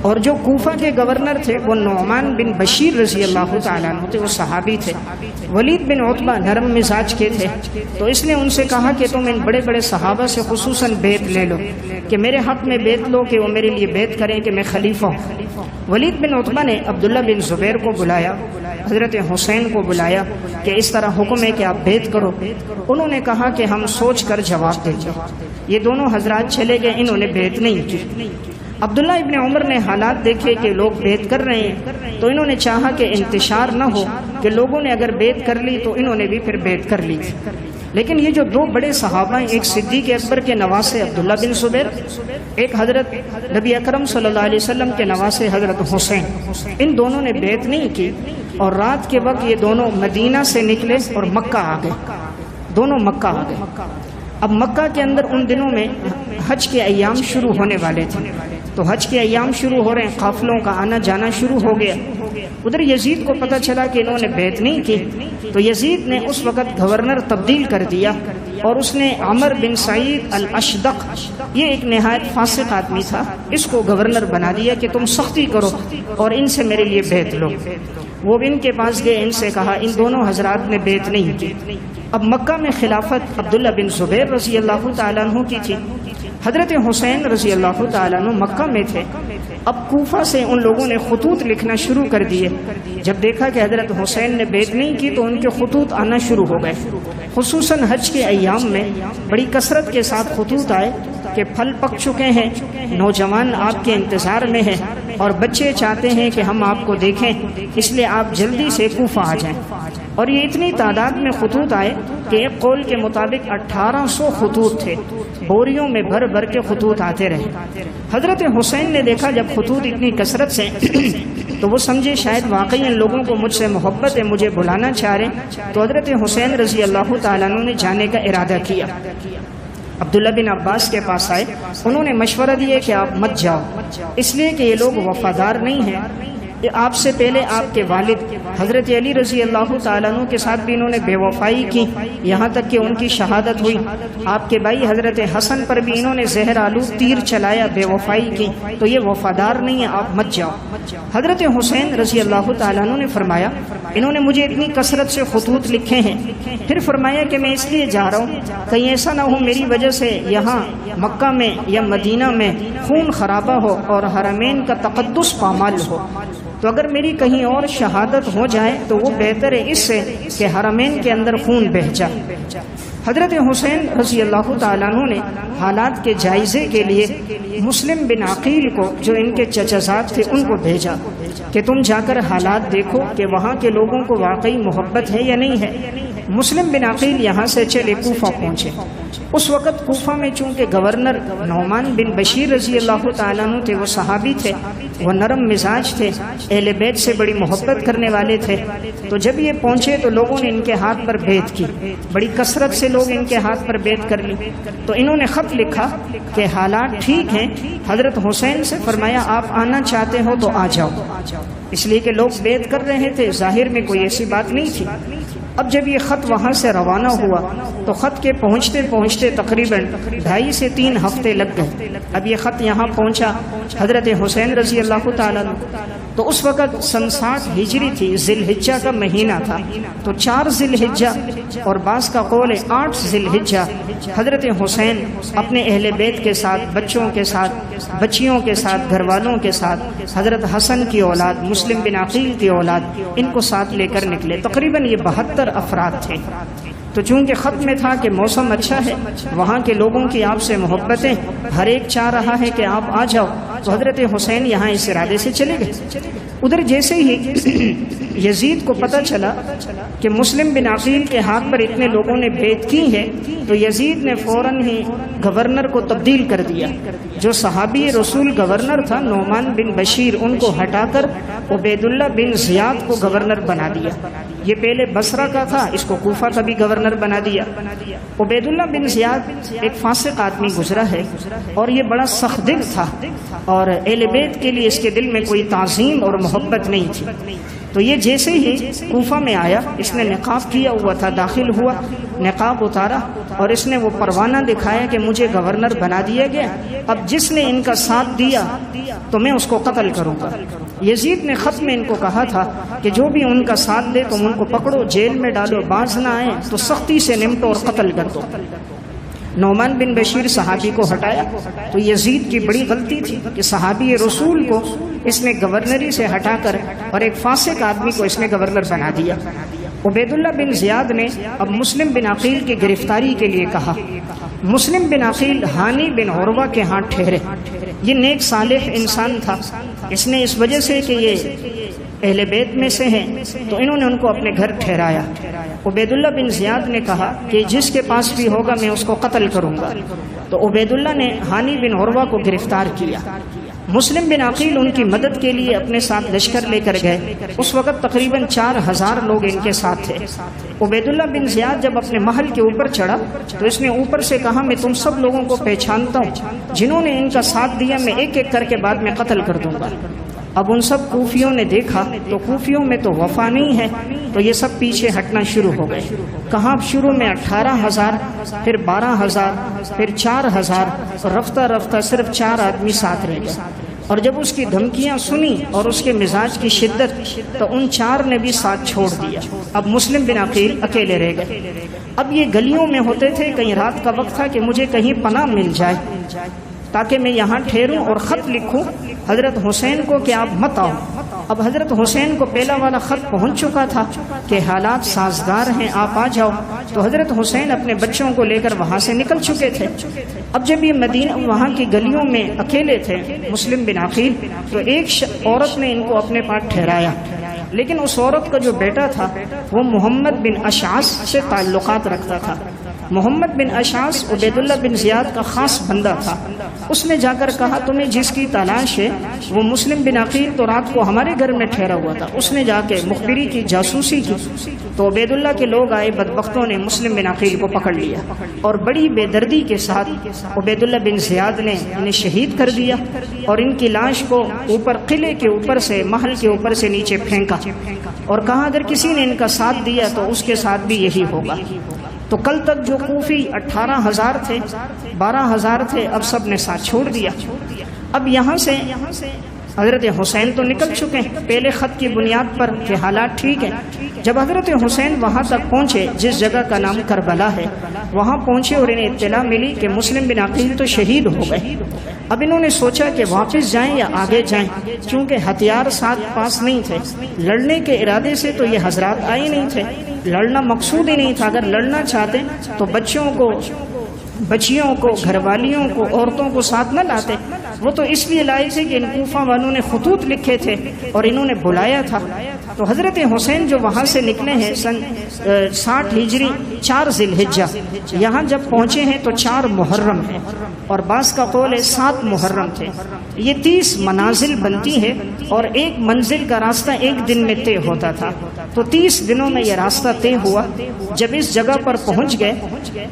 اور جو کوفہ کے گورنر تھے وہ نعمان بن بشیر رضی اللہ تعالیٰ عنہ تھے، وہ صحابی تھے۔ ولید بن عتبہ نرم مزاج کے تھے، تو اس نے ان سے کہا کہ تم ان بڑے بڑے صحابہ سے خصوصاً بیعت لے لو، کہ میرے حق میں بیعت لو کہ وہ میرے لیے بیعت کریں کہ میں خلیفہ ہوں۔ ولید بن عتبہ نے عبداللہ بن زبیر کو بلایا، حضرت حسین کو بلایا کہ اس طرح حکم ہے کہ آپ بیعت کرو۔ انہوں نے کہا کہ ہم سوچ کر جواب دیں گے۔ یہ دونوں حضرات چلے گئے، انہوں نے بیعت نہیں کی۔ عبداللہ ابن عمر نے حالات دیکھے کہ لوگ بیعت کر رہے ہیں، تو انہوں نے چاہا کہ انتشار نہ ہو، کہ لوگوں نے اگر بیعت کر لی تو انہوں نے بھی پھر بیعت کر لی۔ لیکن یہ جو دو بڑے صحابہ ہیں، ایک صدیق اکبر کے نواسے عبداللہ بن زبیر، ایک حضرت نبی اکرم صلی اللہ علیہ وسلم کے نواسے حضرت حسین، ان دونوں نے بیعت نہیں کی، اور رات کے وقت یہ دونوں مدینہ سے نکلے اور مکہ آ گئے، دونوں مکہ آ گئے۔ اب مکہ کے اندر ان دنوں میں حج کے ایام شروع ہونے والے تھے، تو حج کے ایام شروع ہو رہے ہیں، قافلوں کا آنا جانا شروع ہو گیا۔ ادھر یزید کو پتہ چلا کہ انہوں نے بیعت نہیں کی، تو یزید نے اس وقت گورنر تبدیل کر دیا، اور اس نے عمر بن سعید الاشدق، یہ ایک نہایت فاسق آدمی تھا، اس کو گورنر بنا دیا کہ تم سختی کرو اور ان سے میرے لیے بیعت لو۔ وہ ان کے پاس گئے، ان سے کہا، ان دونوں حضرات نے بیعت نہیں کی۔ اب مکہ میں خلافت عبداللہ بن زبیر رضی اللہ تعالیٰ عنہ کی تھی، حضرت حسین رضی اللہ تعالیٰ عنہ مکہ میں تھے۔ اب کوفہ سے ان لوگوں نے خطوط لکھنا شروع کر دیے، جب دیکھا کہ حضرت حسین نے بیعت نہیں کی تو ان کے خطوط آنا شروع ہو گئے، خصوصاً حج کے ایام میں بڑی کثرت کے ساتھ خطوط آئے کہ پھل پک چکے ہیں، نوجوان آپ کے انتظار میں ہیں، اور بچے چاہتے ہیں کہ ہم آپ کو دیکھیں، اس لیے آپ جلدی سے کوفہ آ جائیں۔ اور یہ اتنی تعداد میں خطوط آئے کہ ایک قول کے مطابق 1800 خطوط تھے، بوریوں میں بھر بھر کے خطوط آتے رہے۔ حضرت حسین نے دیکھا جب خطوط اتنی کثرت سے تو وہ سمجھے شاید واقعی ان لوگوں کو مجھ سے محبت ہے، مجھے بلانا چاہ رہے ہیں، تو حضرت حسین رضی اللہ تعالیٰ عنہ نے جانے کا ارادہ کیا۔ عبداللہ بن عباس کے پاس آئے، انہوں نے مشورہ دیا کہ آپ مت جاؤ، اس لیے کہ یہ لوگ وفادار نہیں ہیں۔ آپ سے پہلے آپ کے والد حضرت علی رضی اللہ تعالیٰ عنہ کے ساتھ بھی انہوں نے بے وفائی کی، یہاں تک کہ ان کی شہادت ہوئی۔ آپ کے بھائی حضرت حسن پر بھی انہوں نے زہر آلود تیر چلایا، بے وفائی کی، تو یہ وفادار نہیں ہے، آپ مت جاؤ۔ حضرت حسین رضی اللہ تعالیٰ عنہ نے فرمایا، انہوں نے مجھے اتنی کثرت سے خطوط لکھے ہیں، پھر فرمایا کہ میں اس لیے جا رہا ہوں کہیں ایسا نہ ہو میری وجہ سے یہاں مکہ میں یا مدینہ میں خون خرابہ ہو اور حرمین کا تقدس پامال ہو، تو اگر میری کہیں اور شہادت ہو جائے تو وہ بہتر ہے اس سے کہ حرمین کے اندر خون بہہ جائے۔ حضرت حسین رضی اللہ تعالیٰ عنہ نے حالات کے جائزے کے لیے مسلم بن عقیل کو، جو ان کے چچزاد تھے، ان کو بھیجا کہ تم جا کر حالات دیکھو کہ وہاں کے لوگوں کو واقعی محبت ہے یا نہیں ہے۔ مسلم بن عقیل یہاں سے چلے کوفہ پہنچے۔ اس وقت کوفہ میں چونکہ گورنر نعمان بن بشیر رضی اللہ تعالیٰ عنہ تھے، وہ صحابی تھے، وہ نرم مزاج تھے، اہل بیت سے بڑی محبت کرنے والے تھے، تو جب یہ پہنچے تو لوگوں نے ان کے ہاتھ پر بیعت کی، بڑی کثرت سے لوگ ان کے ہاتھ پر بیعت کر لی۔ تو انہوں نے خط لکھا کہ حالات ٹھیک ہیں، حضرت حسین سے فرمایا آپ آنا چاہتے ہو تو آ جاؤ، اس لیے کہ لوگ بیعت کر رہے تھے، ظاہر میں کوئی ایسی بات نہیں تھی۔ اب جب یہ خط وہاں سے روانہ ہوا تو خط کے پہنچتے پہنچتے تقریباً 2.5 سے 3 ہفتے لگ گئے۔ اب یہ خط یہاں پہنچا حضرت حسین رضی اللہ تعالیٰ عنہ، تو اس وقت سن 60 ہجری تھی، ذی الحجہ کا مہینہ تھا، تو 4 ذی الحجہ اور بعض کا قول 8 ذی الحجہ حضرت حسین اپنے اہل بیت کے ساتھ، بچوں کے ساتھ، بچیوں کے ساتھ، گھر والوں کے ساتھ، حضرت حسن کی اولاد، مسلم بن عقیل کی اولاد، ان کو ساتھ لے کر نکلے۔ تقریباً یہ 72 افراد تھے۔ تو چونکہ خط میں تھا کہ موسم اچھا ہے، وہاں کے لوگوں کی آپ سے محبتیں، ہر ایک چاہ رہا ہے کہ آپ آ جاؤ، تو حضرت حسین یہاں اس ارادے سے چلے گئے۔ ادھر جیسے ہی یزید کو پتہ چلا کہ مسلم بن عقیل کے ہاتھ پر اتنے لوگوں نے بیعت کی ہے، تو یزید نے فوراً ہی گورنر کو تبدیل کر دیا۔ جو صحابی رسول گورنر تھا نعمان بن بشیر، ان کو ہٹا کر عبیداللہ بن زیاد کو گورنر بنا دیا۔ یہ پہلے بصرہ کا تھا، اس کو کوفہ کا بھی گورنر بنا دیا۔ عبیداللہ بن زیاد ایک فاسق آدمی گزرا ہے، اور یہ بڑا سخت دل تھا، اور اہل بیت کے لیے اس کے دل میں کوئی تعظیم اور محبت نہیں تھی۔ تو یہ جیسے ہی کوفہ میں آیا، اس نے نقاب کیا ہوا تھا، داخل ہوا، نقاب اتارا اور اس نے وہ پروانہ دکھایا کہ مجھے گورنر بنا دیا گیا، اب جس نے ان کا ساتھ دیا تو میں اس کو قتل کروں گا۔ یزید نے خط میں ان کو کہا تھا کہ جو بھی ان کا ساتھ دے تم ان کو پکڑو، جیل میں ڈالو، باز نہ آئے تو سختی سے نمٹو اور قتل کر دو۔ نعمان بن بشیر صحابی کو ہٹایا تو یزید کی بڑی غلطی تھی کہ صحابی رسول کو اس نے گورنری سے ہٹا کر اور ایک فاسق آدمی کو اس نے گورنر بنا دیا۔ عبید اللہ بن زیاد نے اب مسلم بن عقیل کی گرفتاری کے لیے کہا۔ مسلم بن عقیل ہانی بن عروہ کے ہاں ٹھہرے، یہ نیک صالح انسان تھا، اس نے اس وجہ سے کہ یہ اہل بیت میں سے ہیں تو انہوں نے ان کو اپنے گھر ٹھہرایا۔ عبید اللہ بن زیاد نے کہا کہ جس کے پاس بھی ہوگا میں اس کو قتل کروں گا، تو عبید اللہ نے ہانی بن عروہ کو گرفتار کیا۔ مسلم بن عقیل ان کی مدد کے لیے اپنے ساتھ لشکر لے کر گئے، اس وقت تقریباً 4000 لوگ ان کے ساتھ تھے۔ عبید اللہ بن زیاد جب اپنے محل کے اوپر چڑھا تو اس نے اوپر سے کہا میں تم سب لوگوں کو پہچانتا ہوں، جنہوں نے ان کا ساتھ دیا میں ایک ایک کر کے بعد میں قتل کر دوں گا۔ اب ان سب کوفیوں نے دیکھا تو کوفیوں میں تو وفا نہیں ہے، تو یہ سب پیچھے ہٹنا شروع ہو گئے۔ کہاں شروع میں 18,000، پھر 12,000، پھر 4,000، اور رفتہ رفتہ صرف 4 آدمی ساتھ رہ گئے۔ اور جب اس کی دھمکیاں سنی اور اس کے مزاج کی شدت تو ان 4 نے بھی ساتھ چھوڑ دیا۔ اب مسلم بن عقیل اکیلے رہ گئے۔ اب یہ گلیوں میں ہوتے تھے، کہیں رات کا وقت تھا کہ مجھے کہیں پناہ مل جائے تاکہ میں یہاں ٹھہروں اور خط لکھوں حضرت حسین کو کہ آپ مت آؤ۔ اب حضرت حسین کو پہلا والا خط پہنچ چکا تھا کہ حالات سازگار ہیں، آپ آ جاؤ، تو حضرت حسین اپنے بچوں کو لے کر وہاں سے نکل چکے تھے۔ اب جب یہ مدینہ وہاں کی گلیوں میں اکیلے تھے مسلم بن عقیل، تو ایک عورت نے ان کو اپنے پاس ٹھہرایا، لیکن اس عورت کا جو بیٹا تھا وہ محمد بن اشعث سے تعلقات رکھتا تھا۔ محمد بن اشعث عبید اللہ بن زیاد کا خاص بندہ تھا۔ اس نے جا کر کہا تمہیں جس کی تلاش ہے وہ مسلم بن عقیل تو رات کو ہمارے گھر میں ٹھہرا ہوا تھا۔ اس نے جا کے مخبری کی، جاسوسی کی، تو عبید اللہ کے لوگ آئے، بدبختوں نے مسلم بن عقیل کو پکڑ لیا اور بڑی بے دردی کے ساتھ عبید اللہ بن زیاد نے انہیں شہید کر دیا اور ان کی لاش کو اوپر قلعے کے اوپر سے، محل کے اوپر سے نیچے پھینکا اور کہا اگر کسی نے ان کا ساتھ دیا تو اس کے ساتھ بھی یہی ہوگا۔ تو کل تک جو کوفی 18,000 تھے، 12,000 تھے، اب سب نے ساتھ چھوڑ دیا۔ اب یہاں سے حضرت حسین تو نکل چکے ہیں پہلے خط کی بنیاد پر کہ حالات ٹھیک ہیں۔ جب حضرت حسین وہاں تک پہنچے جس جگہ کا نام کربلا ہے، وہاں پہنچے اور انہیں اطلاع ملی کہ مسلم بن عقیل تو شہید ہو گئے۔ اب انہوں نے سوچا کہ واپس جائیں یا آگے جائیں، چونکہ ہتھیار ساتھ پاس نہیں تھے، لڑنے کے ارادے سے تو یہ حضرات آئے نہیں تھے، لڑنا مقصود ہی نہیں تھا۔ اگر لڑنا چاہتے تو بچیوں کو، گھر والیوں کو، عورتوں کو ساتھ نہ لاتے۔ وہ تو اس لیے لائے تھے کہ ان کوفہ والوں نے خطوط لکھے تھے اور انہوں نے بلایا تھا۔ تو حضرت حسین جو وہاں سے نکلے ہیں سن 60 ہجری 4 ذی الحجہ، یہاں جب پہنچے ہیں تو 4 محرم ہے اور بعض کا قول ہے 7 محرم تھے۔ یہ 30 منازل بنتی ہے اور ایک منزل کا راستہ ایک دن میں طے ہوتا تھا، تو 30 دنوں میں یہ راستہ طے ہوا۔ جب اس جگہ پر پہنچ گئے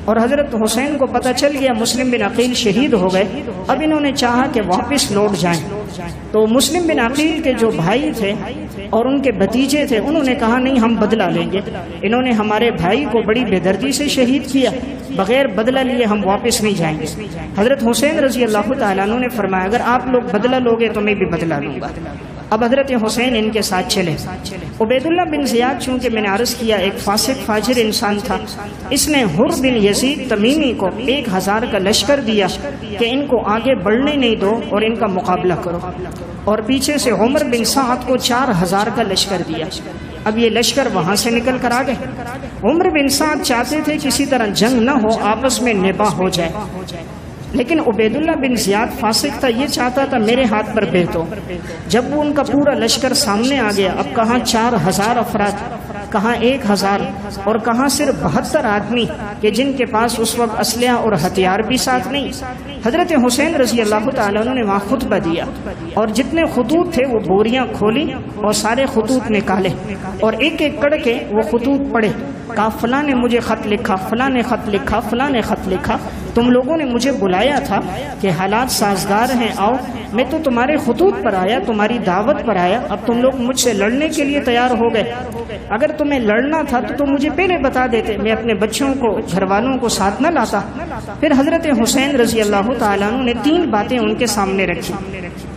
اور حضرت حسین کو پتہ چل گیا مسلم بن عقیل شہید ہو گئے، اب انہوں نے چاہا کہ واپس لوٹ جائیں۔ تو مسلم بن عقیل کے جو بھائی تھے اور ان کے بھتیجے تھے انہوں نے کہا نہیں ہم بدلہ لیں گے، انہوں نے ہمارے بھائی کو بڑی بے دردی سے شہید کیا، بغیر بدلہ لیے ہم واپس نہیں جائیں گے۔ حضرت حسین رضی اللہ تعالیٰ عنہ نے فرمایا اگر آپ لوگ بدلہ لوگے تو میں بھی بدلہ لوں گا۔ اب حضرت حسین ان کے ساتھ چلے۔ عبید اللہ بن زیاد چونکہ میں نے عرض کیا ایک فاسق فاجر انسان تھا، اس نے حر بن یزید تمیمی کو 1000 کا لشکر دیا کہ ان کو آگے بڑھنے نہیں دو اور ان کا مقابلہ کرو، اور پیچھے سے عمر بن سعد کو 4000 کا لشکر دیا۔ اب یہ لشکر وہاں سے نکل کر آ گئے۔ عمر بن سعد چاہتے تھے کسی طرح جنگ نہ ہو، آپس میں نباہ ہو جائے، لیکن عبید اللہ بن زیاد فاسق تھا، یہ چاہتا تھا میرے ہاتھ پر بیعت ہو۔ جب وہ ان کا پورا لشکر سامنے آ گیا، اب کہاں 4000 افراد، کہاں 1000 اور کہاں صرف 72 آدمی کہ جن کے پاس اس وقت اسلحہ اور ہتھیار بھی ساتھ نہیں۔ حضرت حسین رضی اللہ تعالیٰ عنہ نے وہاں خطبہ دیا اور جتنے خطوط تھے وہ بوریاں کھولی اور سارے خطوط نکالے اور ایک ایک کر کے وہ خطوط پڑھے کہا فلاں نے مجھے خط لکھا، فلاں نے خط لکھا، فلاں نے خط لکھا، تم لوگوں نے مجھے بلایا تھا کہ حالات سازگار ہیں، آؤ، میں تو تمہارے خطوط پر آیا، تمہاری دعوت پر آیا، اب تم لوگ مجھ سے لڑنے کے لیے تیار ہو گئے، اگر تمہیں لڑنا تھا تو تم مجھے پہلے بتا دیتے، میں اپنے بچوں کو، گھر والوں کو ساتھ نہ لاتا۔ پھر حضرت حسین رضی اللہ تعالیٰ عنہ نے 3 باتیں ان کے سامنے رکھی،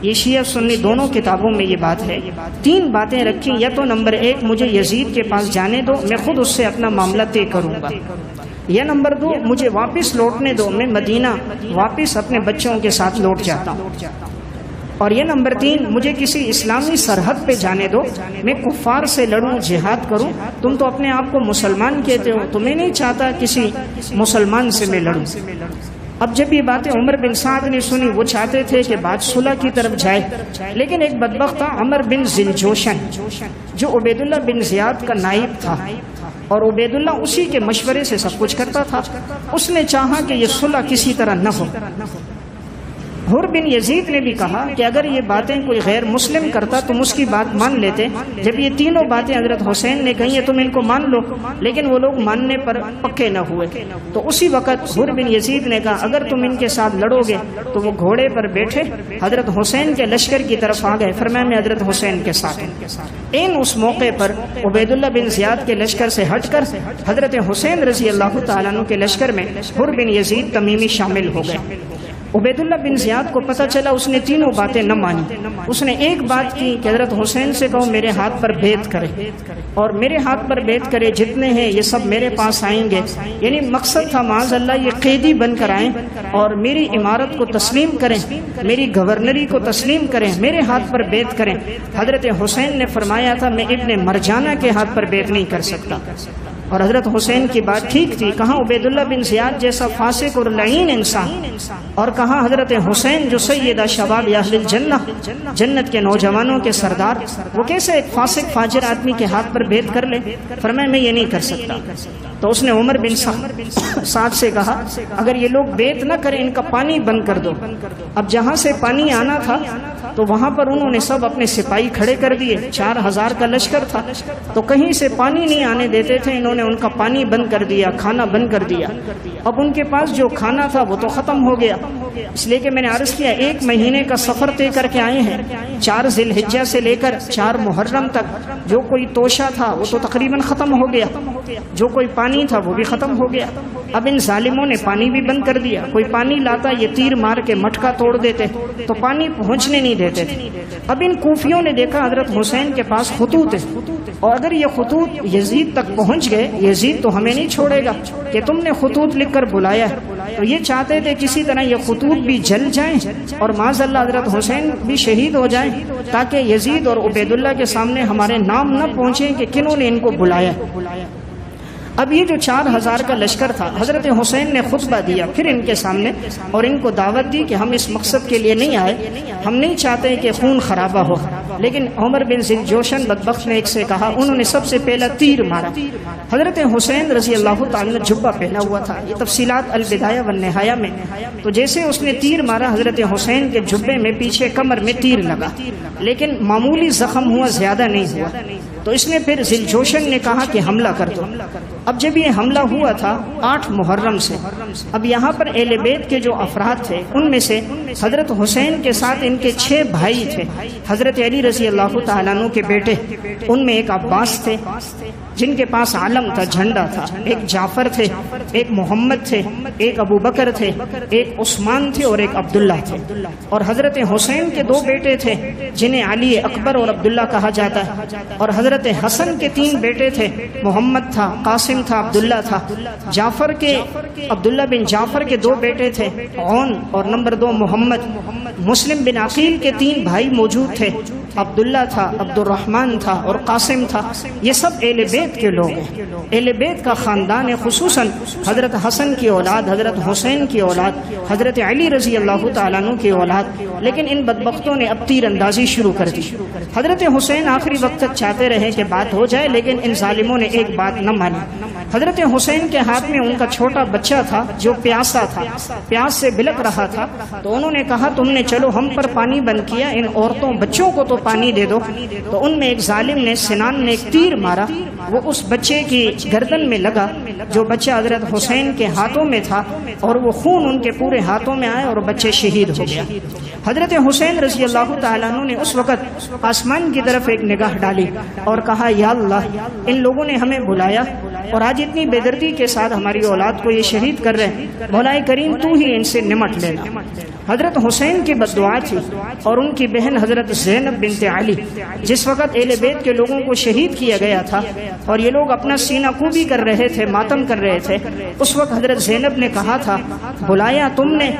یہ شیعہ سنی دونوں کتابوں میں یہ بات ہے، 3 باتیں رکھی، یا تو نمبر 1 مجھے یزید کے پاس جانے دو، میں خود اس سے اپنا معاملہ طے کروں گا، یا نمبر 2 مجھے واپس لوٹنے دو، میں مدینہ واپس اپنے بچوں کے ساتھ لوٹ جاتا ہوں، اور یہ نمبر 3 مجھے کسی اسلامی سرحد پہ جانے دو، میں کفار سے لڑوں، جہاد کروں، تم تو اپنے آپ کو مسلمان کہتے ہو، تمہیں نہیں چاہتا کسی مسلمان سے میں لڑوں۔ اب جب یہ باتیں عمر بن سعد نے سنی، وہ چاہتے تھے کہ بات صلح کی طرف جائے، لیکن ایک بدبخت تھا عمر بن ذوالجوشن، جو عبید اللہ بن زیاد کا نائب تھا، اور عبید اللہ اسی کے مشورے سے سب کچھ کرتا تھا، اس نے چاہا کہ یہ صلح کسی طرح نہ ہو۔ حر بن یزید نے بھی کہا کہ اگر یہ باتیں کوئی غیر مسلم کرتا تم اس کی بات مان لیتے، جب یہ تینوں باتیں حضرت حسین نے کہی ہیں تم ان کو مان لو، لیکن وہ لوگ ماننے پر پکے نہ ہوئے، تو اسی وقت حر بن یزید نے کہا اگر تم ان کے ساتھ لڑو گے، تو وہ گھوڑے پر بیٹھے حضرت حسین کے لشکر کی طرف آ گئے، فرمایا میں حضرت حسین کے ساتھ ہوں۔ اس موقع پر عبید اللہ بن زیاد کے لشکر سے ہٹ کر حضرت حسین رضی اللہ تعالیٰ عنہ کے لشکر میں حر بن یزید تمیمی شامل ہو گئے۔ عبید اللہ بن زیاد کو پتہ چلا اس نے تینوں باتیں نہ مانی، اس نے ایک بات کی کہ حضرت حسین سے کہو میرے ہاتھ پر بیعت کرے، اور میرے ہاتھ پر بیعت کرے، جتنے ہیں یہ سب میرے پاس آئیں گے، یعنی مقصد تھا معاذ اللہ یہ قیدی بن کر آئیں اور میری امارت کو تسلیم کریں، میری گورنری کو تسلیم کریں، میرے ہاتھ پر بیعت کریں۔ حضرت حسین نے فرمایا تھا میں ابن مرجانہ کے ہاتھ پر بیعت نہیں کر سکتا، اور حضرت حسین کی بات ٹھیک تھی، کہاں عبید اللہ بن زیاد جیسا فاسق اور لعین انسان، اور کہاں حضرت حسین جو سیدہ شباب اہل الجنہ، جنت کے نوجوانوں کے سردار، وہ کیسے ایک فاسق فاجر آدمی کے ہاتھ پر بیعت کر لے؟ فرمایا میں یہ نہیں کر سکتا۔ تو اس نے عمر بن سعد سے کہا اگر یہ لوگ بیعت نہ کریں ان کا پانی بند کر دو۔ اب جہاں سے پانی آنا تھا تو وہاں پر انہوں نے سب اپنے سپاہی کھڑے کر دیے، 4000 کا لشکر تھا، تو کہیں سے پانی نہیں آنے دیتے تھے، انہوں نے ان کا پانی بند کر دیا، کھانا بند کر دیا۔ اب ان کے پاس جو کھانا تھا وہ تو ختم ہو گیا، اس لیے کہ میں نے عرض کیا 1 مہینے کا سفر طے کر کے آئے ہیں، 4 ذی الحجہ سے لے کر 4 محرم تک جو کوئی توشہ تھا وہ تو تقریباً ختم ہو گیا، جو کوئی پانی تھا وہ بھی ختم ہو گیا۔ اب ان ظالموں نے پانی بھی بند کر دیا، کوئی پانی لاتا یہ تیر مار کے مٹکا توڑ دیتے تو پانی پہنچنے نہیں دیتے تھے۔ اب ان کوفیوں نے دیکھا حضرت حسین کے پاس خطوط ہیں، اور اگر یہ خطوط یزید تک پہنچ گئے، یزید تو ہمیں نہیں چھوڑے گا کہ تم نے خطوط لکھ کر بلایا ہے، تو یہ چاہتے تھے کسی طرح یہ خطوط بھی جل جائیں اور معاذ اللہ حضرت حسین بھی شہید ہو جائیں، تاکہ یزید اور عبید اللہ کے سامنے ہمارے نام نہ پہنچیں کہ کنہوں نے ان کو بلایا۔ اب یہ جو 4000 کا لشکر تھا، حضرت حسین نے خطبہ دیا پھر ان کے سامنے، اور ان کو دعوت دی کہ ہم اس مقصد کے لیے نہیں آئے، ہم نہیں چاہتے کہ خون خرابہ ہو، لیکن عمر بن ذوالجوشن بدبخت نے ایک سے کہا، انہوں نے سب سے پہلا تیر مارا۔ حضرت حسین رضی اللہ تعالیٰ نے جبہ پہنا ہوا تھا، یہ تفصیلات البدایہ والنہایہ میں، تو جیسے اس نے تیر مارا حضرت حسین کے جبے میں پیچھے کمر میں تیر لگا، لیکن معمولی زخم ہوا، زیادہ نہیں ہوا، تو اس نے پھر ذوالجوشن نے کہا کہ حملہ کر دو۔ اب جب یہ حملہ ہوا تھا 8 محرم سے، اب یہاں پر اہل بیت کے جو افراد تھے ان میں سے حضرت حسین کے ساتھ ان کے 6 بھائی تھے، حضرت علی رضی اللہ تعالیٰ عنہ کے بیٹے، ان میں ایک عباس تھے جن کے پاس علم تھا، جھنڈا تھا، ایک جعفر تھے، ایک محمد تھے، ایک ابو بکر تھے، ایک عثمان تھے اور ایک عبداللہ تھے، اور حضرت حسین کے 2 بیٹے تھے جنہیں علی اکبر اور عبداللہ کہا جاتا ہے، اور حضرت حسن کے 3 بیٹے تھے، محمد تھا، قاسم تھا، عبداللہ تھا، جعفر کے عبداللہ بن جعفر کے 2 بیٹے تھے، عون اور نمبر 2 محمد، مسلم بن عقیل کے 3 بھائی موجود تھے، عبداللہ تھا، عبد الرحمن تھا اور قاسم تھا، یہ سب اہل بیت کے لوگ ہیں، اہل بیت کا خاندان ہے، خصوصاً حضرت حسن کی اولاد، حضرت حسین کی اولاد، حضرت علی رضی اللہ تعالیٰ عنہ کی اولاد، لیکن ان بدبختوں نے اب تیر اندازی شروع کر دی۔ حضرت حسین آخری وقت تک چاہتے رہے کہ بات ہو جائے، لیکن ان ظالموں نے ایک بات نہ مانی، حضرت حسین کے ہاتھ میں ان کا چھوٹا بچہ تھا جو پیاسا تھا، پیاس سے بلک رہا تھا، تو انہوں نے کہا تم نے چلو ہم پر پانی بند کیا، ان عورتوں بچوں کو تو پانی دے دو۔ تو ان میں ایک ظالم نے، سنان نے ایک تیر مارا، وہ اس بچے کی گردن میں لگا جو بچہ حضرت حسین کے ہاتھوں میں تھا، اور وہ خون ان کے پورے ہاتھوں میں آیا اور بچے شہید ہو گیا۔ حضرت حسین رضی اللہ تعالیٰ عنہ نے اس وقت آسمان کی طرف ایک نگاہ ڈالی اور کہا یا اللہ، ان لوگوں نے ہمیں بلایا اور آج اتنی بے دردی کے ساتھ ہماری اولاد کو یہ شہید کر رہے ہیں، مولا کریم تو ہی ان سے نمٹ لینا۔ حضرت حسین کی بد دعا تھی، اور ان کی بہن حضرت زینب بنت علی، جس وقت اہل بیت کے لوگوں کو شہید کیا گیا تھا اور یہ لوگ اپنا سینہ کوبی کر رہے تھے، ماتم کر رہے تھے، اس وقت حضرت زینب نے کہا تھا بلایا تم نے،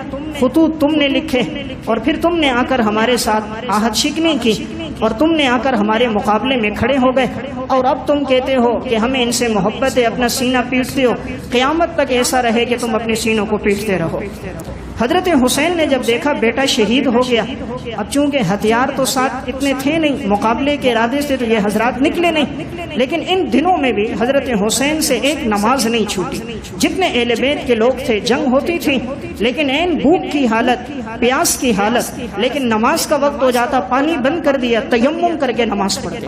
خطوط تم نے لکھے، اور پھر تم نے آ کر ہمارے ساتھ عہد شکنی کی، اور تم نے آ کر ہمارے مقابلے میں کھڑے ہو گئے، اور اب تم کہتے ہو کہ ہمیں ان سے محبت ہے، اپنا سینہ پیٹتے ہو، قیامت تک ایسا رہے کہ تم اپنے سینوں کو پیٹتے رہو۔ حضرت حسین نے جب دیکھا بیٹا شہید ہو گیا، اب چونکہ ہتھیار تو ساتھ اتنے تھے نہیں، مقابلے کے ارادے سے تو یہ حضرات نکلے نہیں، لیکن ان دنوں میں بھی حضرت حسین سے ایک نماز نہیں چھوٹی۔ جتنے اہل بیت کے لوگ تھے، جنگ ہوتی تھی لیکن این بھوک کی حالت، پیاس کی حالت، لیکن نماز کا وقت ہو جاتا پانی بند کر دیا، تیمم کر کے نماز پڑھتے۔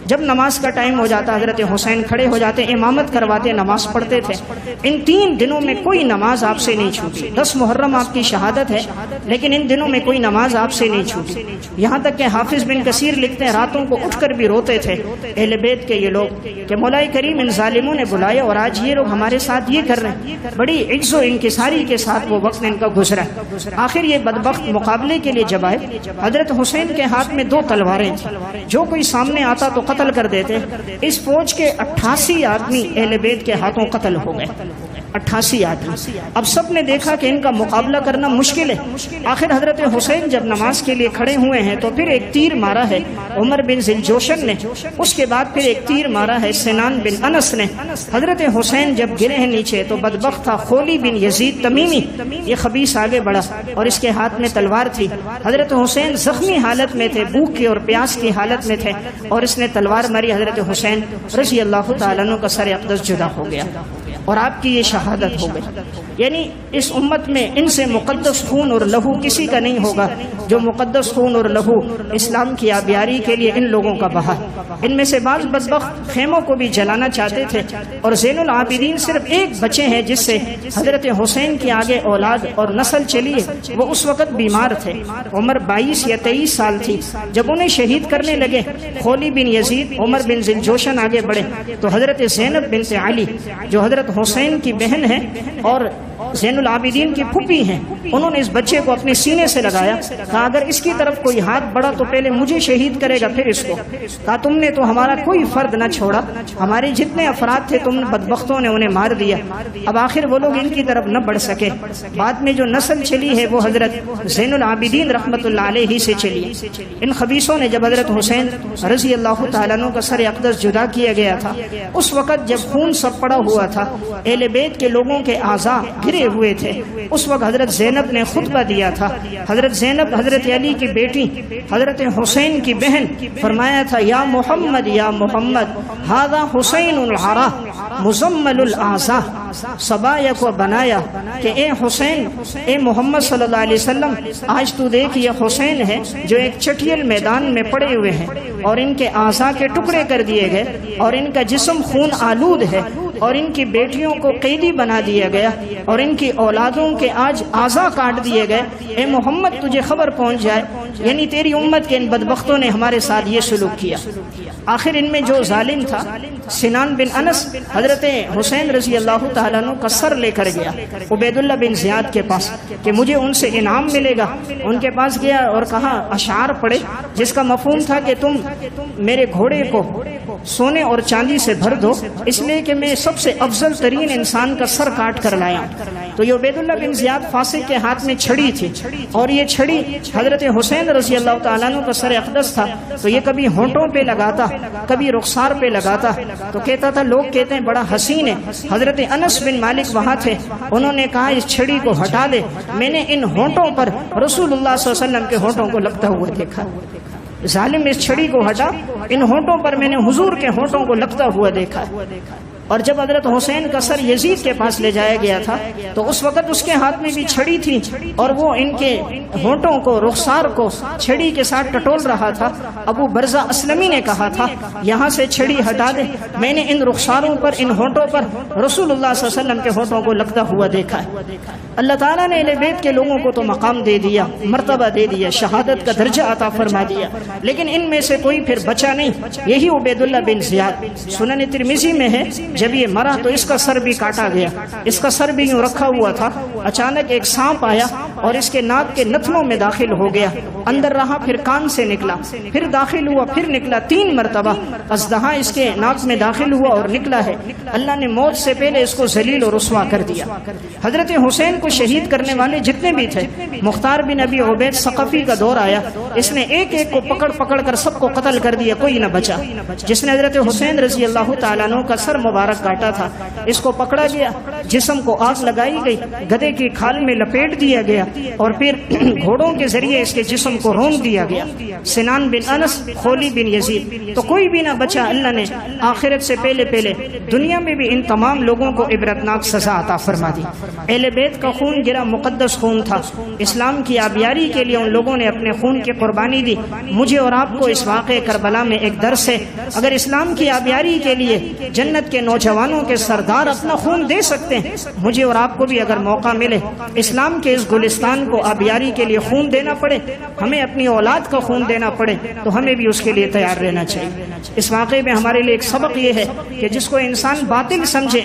جب نماز کا ٹائم ہو جاتا حضرت حسین کھڑے ہو جاتے، امامت کرواتے، نماز پڑھتے تھے۔ ان 3 دنوں میں کوئی نماز آپ سے نہیں چھوٹی۔ 10 محرم آپ کی شہادت ہے، لیکن ان دنوں میں کوئی نماز آپ سے نہیں چھوٹی، یہاں تک کہ حافظ بن کثیر لکھتے ہیں راتوں کو اٹھ کر بھی روتے تھے اہل بیت کے یہ لوگ کہ مولا کریم ان ظالموں نے بلایا اور آج یہ لوگ ہمارے ساتھ یہ کر رہے ہیں۔ بڑی عجز و انکساری کے ساتھ وہ وقت ان کا گزرا۔ آخر یہ بدبخت مقابلے کے لیے جب آئے، حضرت حسین کے ہاتھ میں 2 تلواریں تھیں، جو کوئی سامنے آتا تو قتل کر دیتے۔ اس فوج کے 88 آدمی اہل بیت کے ہاتھوں قتل ہو گئے، 88 آدمی۔ اب سب نے دیکھا کہ ان کا مقابلہ کرنا مشکل ہے۔ آخر حضرت حسین جب نماز کے لیے کھڑے ہوئے ہیں تو پھر ایک تیر مارا ہے عمر بن ذوالجوشن نے، اس کے بعد پھر ایک تیر مارا ہے سنان بن انس نے۔ حضرت حسین جب گرے ہیں نیچے تو بدبخت تھا خولی بن یزید تمیمی، یہ خبیث آگے بڑھا اور اس کے ہاتھ میں تلوار تھی۔ حضرت حسین زخمی حالت میں تھے، بھوک کی اور پیاس کی حالت میں تھے، اور اس نے تلوار ماری۔ حضرت حسین رضی اللہ تعالیٰ عنہ کا سر اقدس جدا ہو گیا اور آپ کی یہ شہادت ہو گئی۔ یعنی اس امت میں ان سے مقدس خون اور لہو کسی کا نہیں ہوگا جو مقدس خون اور لہو اسلام کی آبیاری کے لیے ان لوگوں کا بہا۔ ان میں سے بعض بدبخت خیموں کو بھی جلانا چاہتے تھے، اور زین العابدین صرف ایک بچے ہیں جس سے حضرت حسین کی آگے اولاد اور نسل چلی ہے، وہ اس وقت بیمار تھے، عمر 22 یا 23 سال تھی جب انہیں شہید کرنے لگے۔ خولی بن یزید، عمر بن ذوالجوشن آگے بڑھے تو حضرت زینب بنت علی جو حضرت حسین کی بہن ہے اور زین العابدین کی پھوپھی ہیں، انہوں نے اس بچے کو اپنے سینے سے لگایا، کہا اگر اس کی طرف کوئی ہاتھ بڑھا تو پہلے مجھے شہید کرے گا پھر اس کو۔ کہا تم نے تو ہمارا کوئی فرد نہ چھوڑا، ہمارے جتنے افراد تھے تم بدبختوں نے انہیں مار دیا۔ اب آخر وہ لوگ ان کی طرف نہ بڑھ سکے۔ بعد میں جو نسل چلی ہے وہ حضرت زین العابدین رحمت اللہ علیہ سے چلی ہے۔ ان خبیثوں نے جب حضرت حسین رضی اللہ تعالیٰ عنہ کا سر اقدس جدا کیا گیا تھا، اس وقت جب خون سب پڑا ہوا تھا، اہل بیت کے لوگوں کے اعضاء گرے ہوئے تھے، اس وقت حضرت زینب نے خطبہ دیا تھا۔ حضرت زینب حضرت علی کی بیٹی، حضرت حسین کی بہن، فرمایا تھا یا محمد یا محمد ھذا حسین العرا مزمل الاعضاء، صبایا کو بنایا کہ اے حسین، اے محمد صلی اللہ علیہ وسلم، آج تو دیکھ یہ حسین ہے جو ایک چٹیل میدان میں پڑے ہوئے ہیں اور ان کے اعضاء کے ٹکڑے کر دیے گئے اور ان کا جسم خون آلود ہے اور ان کی بیٹیوں کو قیدی بنا دیا گیا اور ان کی اولادوں کے آج اعضاء کاٹ دیے گئے۔ اے محمد تجھے خبر پہنچ جائے، یعنی تیری امت کے ان بدبختوں نے ہمارے ساتھ یہ سلوک کیا۔ آخر ان میں جو ظالم تھا سنان بن انس حضرت حسین رضی اللہ تعالیٰ عنہ کا سر لے کر گیا عبید اللہ بن زیاد کے پاس کہ مجھے ان سے انعام ملے گا۔ ان کے پاس گیا اور کہا اشعار پڑھے جس کا مفہوم تھا کہ تم میرے گھوڑے کو سونے اور چاندی سے بھر دو، اس لیے کہ میں سب سے افضل ترین انسان کا سر کاٹ کر لایا۔ تو یہ عبید اللہ بن زیاد فاسق کے ہاتھ میں چھڑی تھی اور یہ چھڑی حضرت حسین رضی اللہ تعالیٰ عنہ کا سر اقدس تھا، تو یہ کبھی ہونٹوں پہ لگاتا، کبھی رخسار پہ لگاتا، تو کہتا تھا لوگ کہتے ہیں بڑا حسین ہے۔ حضرت انس بن مالک وہاں تھے، انہوں نے کہا اس چھڑی کو ہٹا دے، میں نے ان ہونٹوں پر رسول اللہ صلی اللہ علیہ وسلم کے ہونٹوں کو لگتا ہوا دیکھا۔ ظالم اس چھڑی کو ہٹا، ان ہونٹوں پر میں نے حضور کے ہونٹوں کو لگتا ہوا دیکھا۔ اور جب حضرت حسین کا سر یزید کے پاس لے جایا گیا تھا تو اس وقت اس کے ہاتھ میں بھی چھڑی تھی اور وہ ان کے ہونٹوں کو رخسار کو چھڑی کے ساتھ ٹٹول رہا تھا۔ ابو برزہ اسلمی نے کہا تھا یہاں سے چھڑی ہٹا دے، میں نے ان رخساروں پر ان ہونٹوں پر رسول اللہ صلی اللہ علیہ وسلم کے ہونٹوں کو لگتا ہوا دیکھا ہے۔ اللہ تعالیٰ نے اہل بیت کے لوگوں کو تو مقام دے دیا، مرتبہ دے دیا، شہادت کا درجہ عطا فرما دیا، لیکن ان میں سے کوئی پھر بچا نہیں۔ یہی عبید اللہ بن زیاد سنن ترمذی میں ہے، جب یہ مرا تو اس کا سر بھی کاٹا گیا، اس کا سر بھی یوں رکھا ہوا تھا، اچانک ایک سانپ آیا اور اس کے ناک کے نتنوں میں داخل ہو گیا، اندر رہا، پھر کان سے نکلا، پھر داخل ہوا، پھر نکلا، 3 مرتبہ اژدہا اس کے ناک میں داخل ہوا اور نکلا ہے۔ اللہ نے موت سے پہلے اس کو ذلیل اور رسوا کر دیا۔ حضرت حسین کو شہید کرنے والے جتنے بھی تھے، مختار بن ابی عبید ثقفی کا دور آیا، اس نے ایک ایک کو پکڑ پکڑ کر سب کو قتل کر دیا، کوئی نہ بچا۔ جس نے حضرت حسین رضی اللہ تعالیٰ عنہ کا سر مبارک کاٹا تھا، اس کو پکڑا گیا، جسم کو آگ لگائی گئی، گدھے کی کھال میں لپیٹ دیا گیا اور پھر گھوڑوں کے ذریعے اس کے جسم کو رونگ دیا گیا۔ سنان بن انس، خولی بن یزید، تو کوئی بھی نہ بچا۔ اللہ نے آخرت سے پہلے پہلے دنیا میں بھی ان تمام لوگوں کو عبرتناک سزا عطا فرما دی۔ اہل بیت کا خون گرا مقدس خون تھا، اسلام کی آبیاری کے لیے ان لوگوں نے اپنے خون کی قربانی دی۔ مجھے اور آپ کو اس واقعے کربلا میں ایک درس ہے، اگر اسلام کی آبیاری کے لیے جنت کے نوجوانوں کے سردار اپنا خون دے سکتے ہیں، مجھے اور آپ کو بھی اگر موقع ملے اسلام کے اس گلستان کو آبیاری کے لیے خون دینا پڑے، ہمیں اپنی اولاد کا خون دینا پڑے، تو ہمیں بھی اس کے لیے تیار رہنا چاہیے۔ اس واقعے میں ہمارے لیے ایک سبق یہ ہے کہ جس کو انسان باطل سمجھے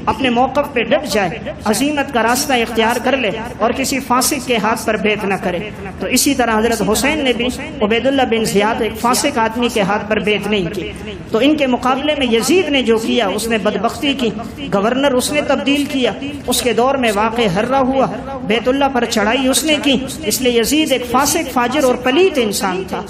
اپنے موقف پہ ڈٹ جائے، عزیمت کا راستہ اختیار کر لے اور کسی فاسق کے ہاتھ پر بیعت نہ کرے۔ تو اسی طرح حضرت حسین نے بھی عبید اللہ بن زیاد ایک فاسق آدمی کے ہاتھ پر بیعت نہیں کی، تو ان کے مقابلے میں یزید نے جو کیا اس نے بدبختی کی، گورنر اس نے تبدیل کیا، اس کے دور میں واقع ہررا ہوا، بیت اللہ پر چڑھائی اس نے کی، اس لیے یزید ایک فاسق، فاجر اور پلیت انسان تھا۔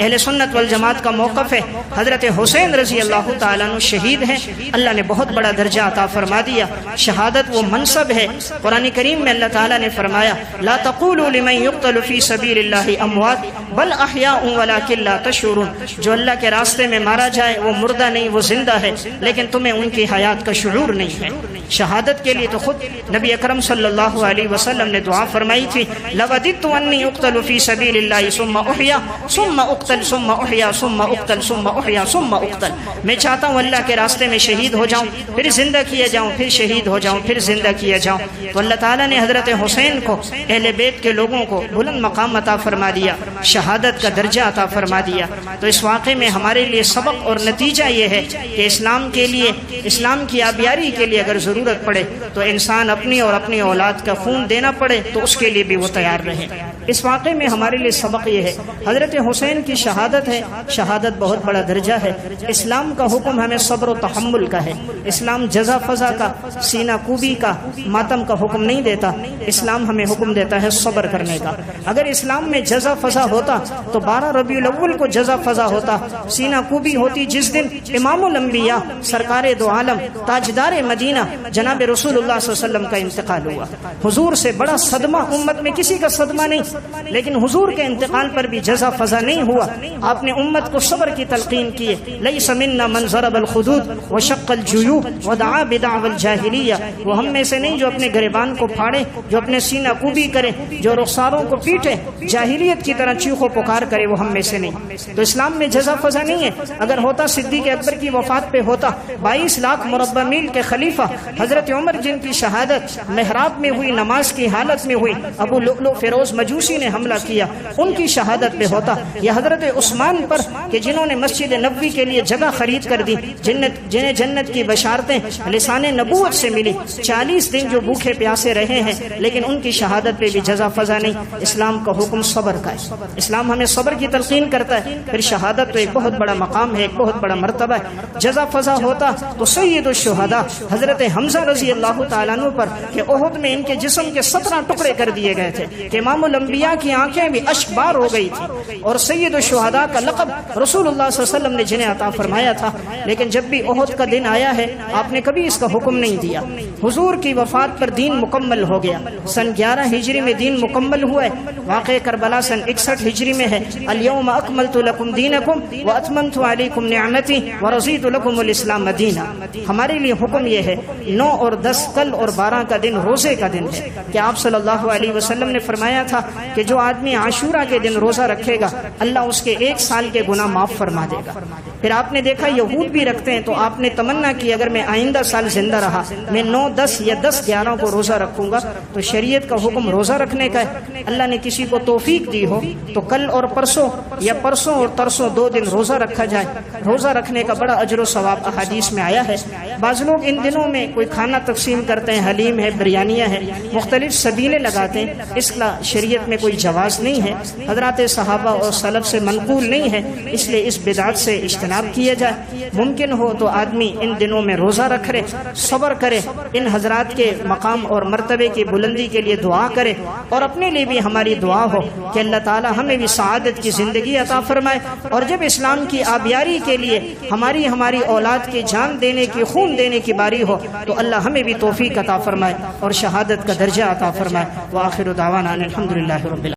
اہل سنت والجماعت کا موقف ہے حضرت حسین رضی اللہ تعالیٰ عنہ شہید ہیں، اللہ نے بہت بڑا درجہ عطا فرما دیا۔ شہادت وہ منصب ہے، قرآن کریم میں اللہ تعالیٰ نے فرمایا لا تقولوا لمن يقتل في سبيل الله اموات بل احیاء ولكن لا تشعرون، جو اللہ کے راستے میں مارا جائے وہ مردہ نہیں، وہ زندہ ہے، لیکن تمہیں ان کی حیات کا شعور نہیں ہے۔ شہادت کے لیے تو خود نبی اکرم صلی اللہ علیہ وسلم نے دعا فرمائی تھی لوددت انی اقتل فی سبیل اللہ ثم احیا ثم اقتل ثم احیا ثم اقتل ثم احیا ثم اقتل، میں چاہتا ہوں اللہ کے راستے میں شہید ہو جاؤں، پھر زندہ کیا جاؤں، پھر شہید ہو جاؤں، پھر زندہ کیا جاؤں۔ تو اللہ تعالیٰ نے حضرت حسین کو، اہل بیت کے لوگوں کو بلند مقام عطا فرما دیا، شہادت کا درجہ عطا فرما دیا۔ تو اس واقعے میں ہمارے لیے سبق اور نتیجہ یہ ہے کہ اسلام کے لیے، اسلام کی آبیاری کے لیے اگر ضرورت پڑے تو انسان اپنی اور اپنی اولاد کا خون دینا پڑے تو اس کے لیے بھی وہ تیار رہے۔ اس واقعے میں ہمارے لیے سبق یہ ہے حضرت حسین کی شہادت ہے، شہادت بہت بڑا درجہ ہے۔ اسلام کا حکم ہمیں صبر و تحمل کا ہے، اسلام جزا فضا کا، سینہ کوبی کا، ماتم کا حکم نہیں دیتا، اسلام ہمیں حکم دیتا ہے صبر کرنے کا۔ اگر اسلام میں جزا فضا ہوتا تو 12 ربیع الاول کو جزا فضا ہوتا، سینہ کوبی ہوتی جس دن امام الانبیاء، سرکار دو عالم، تاجدار مدینہ جناب رسول اللہ صلی اللہ علیہ وسلم کا انتقال ہوا۔ حضور سے بڑا صدمہ امت میں کسی کا صدمہ نہیں، لیکن حضور کے انتقال پر بھی جزا فضا نہیں ہوا۔ آپ نے امت کو صبر کی تلقین کی ہے، لیس منا من ضرب الخدود وشق الجیوب ودعا بدعوى الجاہلیہ، وہ ہم میں سے نہیں جو اپنے گریبان کو پھاڑے، جو اپنے سینہ کوبی کرے، جو رخساروں کو پیٹے، جاہلیت کی طرح چیخ و پکار کرے، وہ ہم میں سے نہیں۔ تو اسلام میں جزا فضا نہیں ہے۔ اگر ہوتا صدیق اکبر کی وفات پہ ہوتا، 22 لاکھ مربع میل کے خلیفہ حضرت عمر جن کی شہادت محراب میں ہوئی، نماز کی حالت میں ہوئی، ابو لؤلؤ فیروز مجوسی نے حملہ کیا، ان کی شہادت پہ ہوتا، یا حضرت عثمان پر کہ جنہوں نے مسجد نبوی کے لیے جگہ خرید کر دی، جنہیں جنت کی بشارتیں لسان نبوت سے ملی، 40 دن جو بھوکے پیاسے رہے ہیں، لیکن ان کی شہادت پہ بھی جزا فضا نہیں۔ اسلام کا حکم صبر کا ہے، اسلام ہمیں صبر کی تلقین کرتا ہے۔ پھر شہادت تو ایک بہت بڑا مقام ہے، ایک بہت بڑا مرتبہ ہے۔ جزا فضا ہوتا تو سید الشہداء حضرت حمزہ رضی اللہ تعالیٰ عنہ پر کہ احد میں ان کے جسم کے 17 ٹکڑے کر دیے گئے تھے، کہ امام الانبیاء کی آنکھیں بھی اشک بار ہو گئی تھی، اور سید الشہداء کا لقب رسول اللہ صلی اللہ علیہ وسلم نے جنہیں عطا فرمایا تھا، لیکن جب بھی احد کا دن آیا ہے آپ نے کبھی اس کا حکم نہیں دیا۔ حضور کی وفات پر دین مکمل ہو گیا. سن 11 ہجری میں دین مکمل ہوا ہے. واقع کربلا سن 61 ہجری میں ہے. الیوم اکملت لکم دینکم واتممت علیکم نعمتی ورضیت لکم الاسلام دینا. ہمارے لیے حکم یہ ہے 9 اور 10 کل اور 12 کا دن روزے کا دن ہے کہ آپ صلی اللہ علیہ وسلم نے فرمایا تھا کہ جو آدمی عاشورہ کے دن روزہ رکھے گا اللہ اس کے 1 سال کے گناہ معاف فرما دے گا. پھر آپ نے دیکھا یہود بھی رکھتے ہیں تو آپ نے تمنا کی اگر میں آئندہ سال زندہ رہا میں 9 10 یا 10 11 کو روزہ رکھوں گا. تو شریعت کا حکم روزہ رکھنے کا ہے. اللہ نے کسی کو توفیق دی ہو تو کل اور پرسوں یا پرسوں اور ترسوں 2 دن روزہ رکھا جائے. روزہ رکھنے کا بڑا اجر و ثواب احادیث میں آیا ہے. بعض لوگ ان دنوں میں کوئی کھانا تقسیم کرتے ہیں, حلیم ہے, بریانیاں ہیں, مختلف سبیلیں لگاتے ہیں. اس کا شریعت میں کوئی جواز نہیں ہے, حضرات صحابہ اور سلف سے منقول نہیں ہے. اس لیے اس بدعت سے اجتناب کیا جائے. ممکن ہو تو آدمی ان دنوں میں روزہ رکھے, صبر کرے, ان حضرات کے مقام اور مرتبے کی بلندی کے لیے دعا کرے, اور اپنے لیے بھی ہماری دعا ہو کہ اللہ تعالی ہمیں بھی سعادت کی زندگی عطا فرمائے. اور جب اسلام کی آبیاری کے لیے ہماری اولاد کی جان دینے کی, خون دینے کی باری ہو تو اللہ ہمیں بھی توفیق عطا فرمائے اور شہادت کا درجہ عطا فرمائے. وآخر دعوانا الحمدللہ رب العالمین.